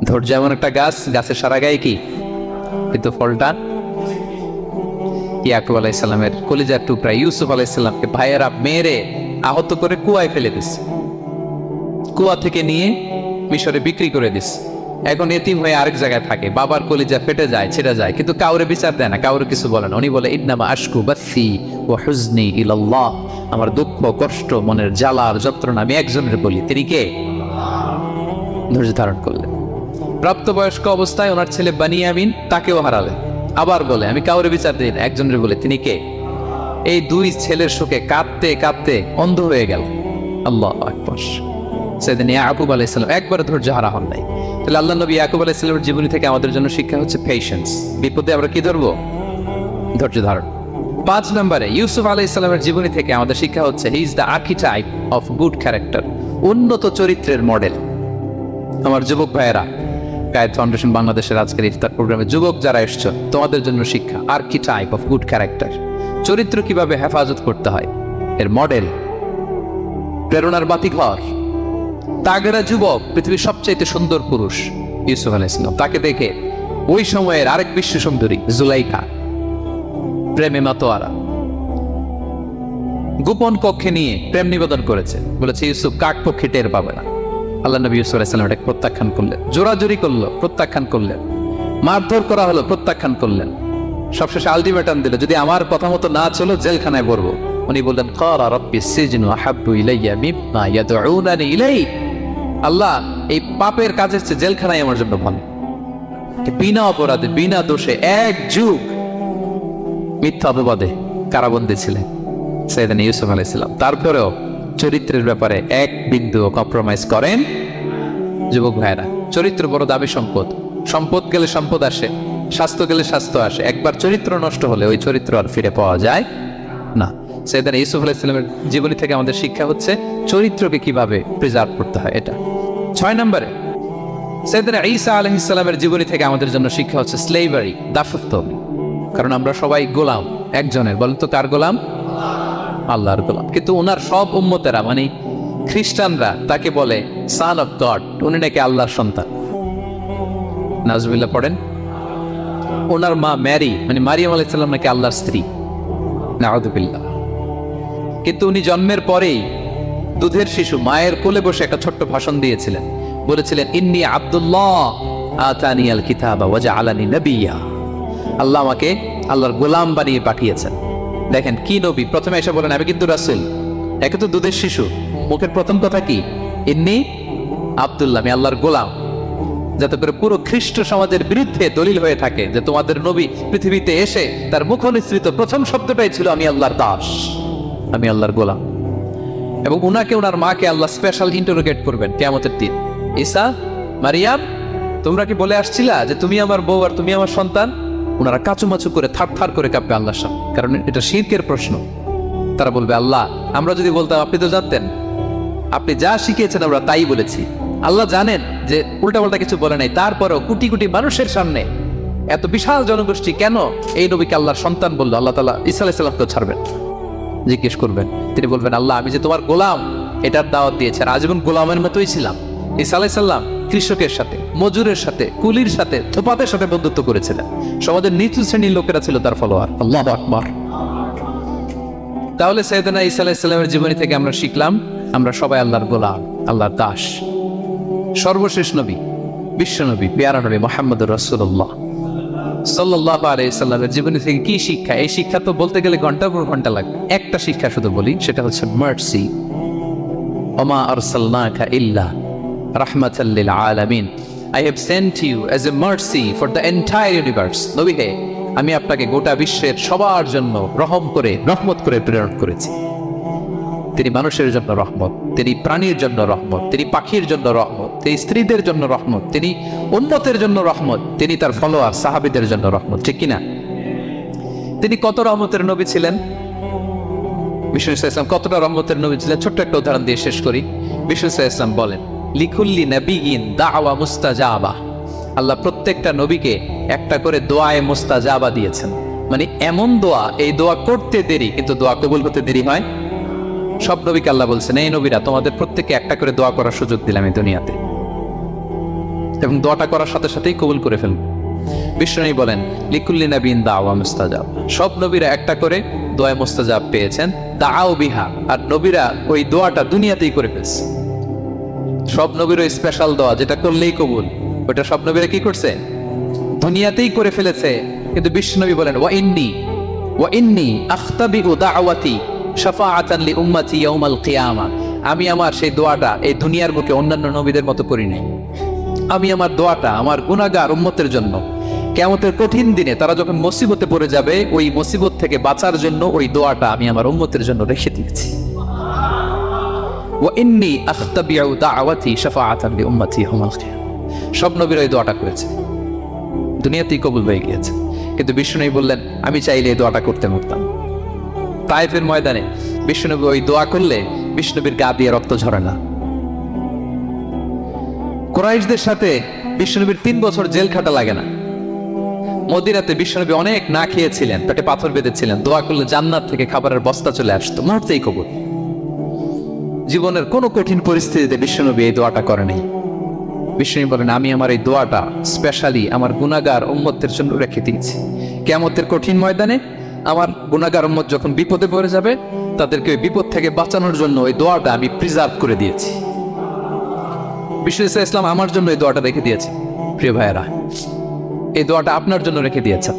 ধৈর্য এমন একটা গাছ, গাছের সারা গায়ে কি, কিন্তু ফলটা। ইয়াকুব আলাইহিস সালামের কলিজার টুকরা ইউসুফ আলাইহিস সালামকে ভাইয়েরা মেরে আহত করে কুয়ায় ফেলে দিছে। কুয়া থেকে নিয়ে মিশরে বিক্রি করে দিস। এখন এতিম হয়ে আরেক জায়গায় থাকে, বাবার কলিজা ফেটে যায়, ছেড়ে যায়, কিন্তু কাউরে বিচার দেয় না, কাউরে কিছু বলে না। উনি বলে ইন্নামা আশকু বাসি ওয়া হুজনি ইলাল্লাহ, আমার দুঃখ কষ্ট মনের জ্বালার যন্ত্রণা আমি একজনের বলি, তিনি কে? ধৈর্য ধারণ করলেন। প্রাপ্তবয়স্ক অবস্থায় ওনার ছেলে বানিয়ামিন, তাকেও হারালেন। আবার বলে আমি কাউরে বিচার দিই না, একজনের বলে, তিনি কে? এই 2 ছেলের শোকে কাঁদতে কাঁদতে অন্ধ হয়ে গেল। আল্লাহু আকবার। সাইয়েদনা ইয়াকুব আলাইহিস সালাম একবার ধৈর্য হারা হন নাই। তাহলে আল্লাহ নবী ইয়াকুব আলাইহিস সালামের জীবনী থেকে আমাদের জন্য শিক্ষা হচ্ছে পেশেন্স। বিপদে আমরা কি ধরবো? ধৈর্য ধারণ। 5 নম্বরে ইউসুফ আলাইহিস সালামের জীবনী থেকে আমাদের শিক্ষা হচ্ছে he is the archetype of good character, উন্নত চরিত্রের মডেল। আমার যুবক ভাইয়েরা, গায়েত ফাউন্ডেশন বাংলাদেশের আজকের ইফতার প্রোগ্রামে যুবক যারা এসছো, তোমাদের জন্য শিক্ষা আর্কিটাইপ অফ গুড ক্যারেক্টার, চরিত্র কিভাবে হেফাজত করতে হয়, এর মডেল, প্রেরণার বাতিঘর। তাগেরা যুবক, পৃথিবীর সবচাইতে সুন্দর পুরুষ ইউসুফ আলাইহিস সালাম। তাকে দেখে ওই সময়ের আরেক বিশ্ব সুন্দরী জুলাইখা প্রেমে মাতোয়ারা গোপন কক্ষে নিয়ে প্রেম নিবেদন করেছে, বলেছে ইউসুফ কাক পক্ষে টের পাবে না। আল্লাহ নবী ইউসুফ আলাইহিস সালাম এটাকে প্রত্যাখ্যান করলেন। জোরাজুরি করলো, প্রত্যাখ্যান করলেন। মারধর করা হলো, প্রত্যাখ্যান করলেন। সবশেষে আলটিমেটাম দিল, যদি আমার কথা মতো না চলো জেলখানায় পড়বো। উনি বললেন ক্বালা রাব্বি সিজনু আহাব্বু ইলাইয়া মিম্মা ইয়াদউনানি ইলাই, আল্লাহ এই পাপের কাজের চেয়ে জেলখানায় আমার জন্য ভালো। বিনা অপরাধে, বিনা দোষে 1 যুগ মিথ্যা অপবাদে কারাবন্দী ছিলেন সাইয়েদনা ইউসুফ আলাইহিস সালাম। তারপরেও চরিত্রের ব্যাপারে 1 বিন্দুও কম্প্রোমাইজ করেন। যুবক ভাইরা, চরিত্র বড় দামি সম্পদ। সম্পদ গেলে সম্পদ আসে, স্বাস্থ্য গেলে স্বাস্থ্য আসে, একবার চরিত্র নষ্ট হলে ওই চরিত্র আর ফিরে পাওয়া যায় না। সাইয়েদনা ইউসুফ আলাইহিস সালামের জীবনী থেকে আমাদের শিক্ষা হচ্ছে চরিত্রকে কিভাবে প্রিজার্ভ করতে হয়, এটা। 6 নম্বরে সাইয়েদনা ঈসা আলাইহিস সালামের জীবনী থেকে আমাদের জন্য শিক্ষা হচ্ছে স্লেভারি, দাসত্ব। কারণ আমরা সবাই গোলাম একজনের, বলেন তো কার গোলাম? আল্লাহর গোলাম। কিন্তু ওনার সব উম্মতেরা, মানে খ্রিস্টানরা তাকে বলে সান অফ গড, উনি নাকি আল্লাহর সন্তান। নাউজুবিল্লাহ পড়েন। ওনার মা ম্যারি, মানে মারিয়াম আলাইহিস সালাম নাকি আল্লাহর স্ত্রী। নাউযুবিল্লাহ। কিন্তু উনি জন্মের পরেই দুধের শিশু মায়ের কোলে বসে একটা ছোট্ট ভাষণ দিয়েছিলেন। বলেছিলেন ইন্নী আব্দুল্লাহ আতানিয়াল কিতাবা ওয়া জাআলানি নবিয়্যা, আল্লাহ আমাকে আল্লাহর গোলাম বানিয়ে পাঠিয়েছেন। দেখেন কি নবী, প্রথমে এসে বলেন আমি কিন্তু রাসূল, একে তো দুধের শিশু, মুখের প্রথম কথা কি, ইন্নী আব্দুল্লাহ, আমি আল্লাহর গোলাম। যাতে করে পুরো খ্রিস্ট সমাজের বিরুদ্ধে দলিল হয়ে থাকে যে তোমাদের নবী পৃথিবীতে এসে তার মুখ নিঃসৃত প্রথম শব্দটাই ছিল আমি আল্লাহর দাস, আমি আল্লাহর গোলাম। এবং উনাকে ওনার মাকে আল্লাহ স্পেশাল ইন্টারোগেট করবেন কিয়ামতের দিন, ঈসা, মারিয়াম, তোমরা কি বলে আসছিলা যে তুমি আমার বউ আর তুমি আমার সন্তান? ওনারা কাচুমাচু করে থার করে কাঁপবে আল্লাহর সামনে, কারণ এটা শিরকের প্রশ্ন। তারা বলবে আল্লাহ, আমরা যদি বলতাম আপনি তো জানতেন, আপনি যা শিখিয়েছেন আমরা তাই বলেছি। আল্লাহ জানেন যে উল্টাপাল্টা কিছু বলে নাই, তারপরেও কোটি কোটি মানুষের সামনে এত বিশাল জনগোষ্ঠী কেন এই নবীকে আল্লাহর সন্তান বললো? আল্লাহ তাআলা ঈসা আলাইহিস সালামকে ছাড়বেন, জিজ্ঞেস করবেন, তিনি বলবেন আল্লাহ আমি যে তোমার গোলাম এটার দাওয়াত দিয়েছি, আর আজীবন গোলামের মতোই ছিলাম। ঈসা আলাইহিস সালাম কৃষকের সাথে, মজুরের সাথে, কুলির সাথে, ধোপাতের সাথে বন্ধুত্ব করেছিলেন। সমাজের নিচু শ্রেণীর লোকেরা ছিল তার ফলোয়ার। আল্লাহু আকবার। তাহলে সাইয়েদনা ঈসা আলাইহিস সালামের জীবনী থেকে আমরা শিখলাম আমরা সবাই আল্লাহর গোলাম, আল্লাহর দাস। সর্বশেষ নবী, বিশ্ব নবী, পেয়ারা নবী মুহাম্মদুর রাসূলুল্লাহ সাল্লাল্লাহু আলাইহি সাল্লামের জীবনী থেকে কি শিক্ষা? এই শিক্ষা তো বলতে গেলে ঘন্টার পর ঘন্টা লাগবে। একটা শিক্ষা শুধু বলি, সেটা হচ্ছে মার্সি। ওমা আরসালনাকা ইল্লা রাহমাতাল লিল আলামিন, I have sent you as a mercy for the entire universe. নবী হে, আমি আপনাকে গোটা বিশ্বের সবার জন্য রহমত করে প্রেরণ করেছি। তিনি মানুষের জন্য রহমত, তিনি প্রাণীর জন্য রহমত, তিনি পাখির জন্য রহমত, তিনি স্ত্রীদের জন্য রহমত, তিনি উম্মতের জন্য রহমত, তিনি তার ফলোয়ার সাহাবীদের জন্য রহমত। ঠিক কিনা? তিনি কত রহমতের নবী ছিলেন? বিষ্ণু ইসলাম কতটা রহমতের নবী ছিলেন? ছোট্ট একটা উদাহরণ দিয়ে শেষ করি। বিষ্ণু ইসলাম বলেন, লিকুল্লি নাবিয়িন দাওয়া মুস্তাজাবা। আল্লাহ প্রত্যেকটা নবীকে একটা করে দোয়ায়ে মুস্তাজাবা দিয়েছেন। মানে এমন দোয়া, এই দোয়া করতে দেরি কিন্তু দোয়া কবুল হতে দেরি হয়। সব নবীকে আল্লাহ বলছেন, এই নবীরা তোমাদের প্রত্যেককে একটা করে দোয়া করার সুযোগ দিলাম এই দুনিয়াতে, এবং দোয়াটা করার সাথে সাথেই কবুল করে ফেলব। বিষ্ণু বলেন, লিকুল্লি নাবিয়িন দাওয়া মুস্তাজাব। সব নবীরা একটা করে দোয়া মুস্তাজাব পেয়েছেন, দাআউ বিহা, আর নবীরা ওই দোয়াটা দুনিয়াতেই করে ফেলছে। সব নবীর ওই স্পেশাল দোয়া যেটা করলেই কবুল, ওটা সব নবীরা কি করছে? দুনিয়াতেই করে ফেলেছে। কিন্তু বিশ্বনবী বলেন, ওয়া ইন্নী আখতাবিউ দাওয়াতি শাফাআতান লি উম্মতি ইয়াউমাল কিয়ামা। আমি আমার সেই দোয়াটা এই দুনিয়ার বুকে অন্যান্য নবীদের মতো করি নাই। আমি আমার দোয়াটা আমার গুনাহগার উম্মতের জন্য কিয়ামতের কঠিন দিনে তারা যখন মুসিবতে পড়ে যাবে, ওই মুসিবত থেকে বাঁচার জন্য ওই দোয়াটা আমি আমার উম্মতের জন্য রেখে দিয়েছি। ওয়া ইন্নী আখতাবিউ দাওয়াতি শাফাআতান লি উম্মতি ইয়াউমাল কিয়ামা। সব নবীরা এই দোয়াটা করেছে, দুনিয়াতেই কবুল হয়ে গিয়েছে। কিন্তু বিষ্ণু বললেন, আমি চাইলে এই দোয়াটা করতে পারতাম। তায়েফের ময়দানে বিষ্ণুনবী ওই দোয়া করলে বিষ্ণুনবীর গা দিয়ে রক্ত ঝরে না। কুরাইশদের সাথে বিষ্ণুনবীর 3 বছর জেল খাটা লাগে না। মদিনাতে বিষ্ণুনবী অনেক না খেয়েছিলেন, পেটে পাথর বেঁধেছিলেন, দোয়া করলে জান্নাত থেকে খাবারের বস্তা চলে আসতো, মুহূর্তেই কবুল। জীবনের কোনো কঠিন পরিস্থিতিতে বিষ্ণুনবী এই দোয়াটা করেনি। বিষ্ণু বলেন, আমি আমার এই দোয়াটা স্পেশালি আমার গুনাহগার উম্মতের জন্য রেখে দিয়েছি। কিয়ামতের কঠিন ময়দানে আমার গুনাহগার উম্মত যখন বিপদে পড়ে যাবে, তাদেরকে ওই বিপদ থেকে বাঁচানোর জন্য ওই দোয়াটা আমি প্রিজার্ভ করে দিয়েছি। বিষ্ণু ইসলাম আমার জন্য এই দোয়াটা রেখে দিয়েছে। প্রিয় ভাইয়েরা, এই দোয়াটা আপনার জন্য রেখে দিয়েছেন।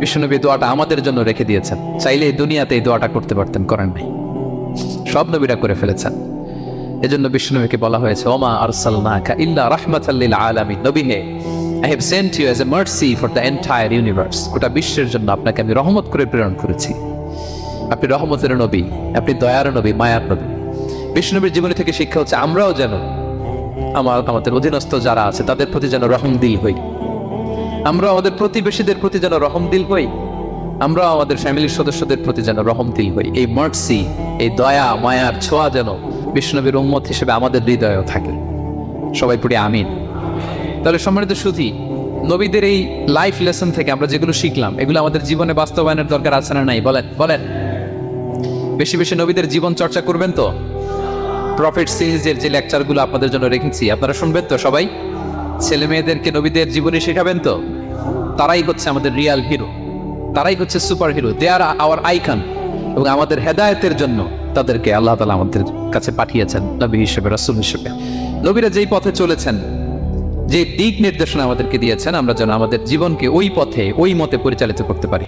বিশ্বনবী দোয়াটা আমাদের জন্য রেখে দিয়েছেন। চাইলে এই দুনিয়াতে এই দোয়াটা করতে পারতেন, করেন নাই। সব নবীরা করে ফেলেছেন। এজন্য বিষ্ণুকে বলা হয়েছে, ওমা আরসালনাকা ইল্লা রাহমাতাল লিল আলামিন। নবী হে, I have sent you as a mercy for the entire universe. গোটা বিশ্বের জন্য আপনাকে আমি রহমত করে প্রেরণ করেছি। আপনি রহমতের নবী, আপনি দয়ার নবী, মায়ার নবী। বিষ্ণুনবীর জীবনী থেকে শিক্ষা হচ্ছে আমরাও যেন আমাদের অধীনস্থ যারা আছে তাদের প্রতি যেন রহমদিল হই। আমরা আমাদের প্রতিবেশীদের প্রতি যেন রহমদিল হই। আমরা আমাদের ফ্যামিলির সদস্যদের প্রতি যেন রহমদিল হই। এই মার্সি, এই দয়া মায়ার ছোঁয়া যেন বিষ্ণুনবীর উম্মত হিসেবে আমাদের হৃদয়েও থাকে। সবাই পড়ি আমিন। তাহলে সম্মানিত সুধী, নবীদের এই লাইফ লেসন থেকে আমরা যেগুলো শিখলাম, এগুলো আমাদের জীবনে বাস্তবায়নের দরকার আছে না নাই? বলেন। বেশি বেশি নবীদের জীবন চর্চা করবেন তো? প্রফেট সিরিজের যে লেকচারগুলো আপনাদের জন্য রেখেছি আপনারা শুনবেন তো? সবাই ছেলে মেয়েদেরকে নবীদের জীবনী শেখাবেন তো? তারাই হচ্ছে আমাদের রিয়াল হিরো, তারাই হচ্ছে সুপার হিরো। দে আর আওয়ার আইকন। এবং আমাদের হেদায়েতের জন্য তাদেরকে আল্লাহ তাআলা আমাদের কাছে পাঠিয়েছেন নবী হিসেবে, রাসূল হিসেবে। নবীরা যেই পথে চলেছেন, যে দিক নির্দেশনা আমাদেরকে দিয়েছেন, আমরা যেন আমাদের জীবনকে ওই পথে ওই মতে পরিচালিত করতে পারি।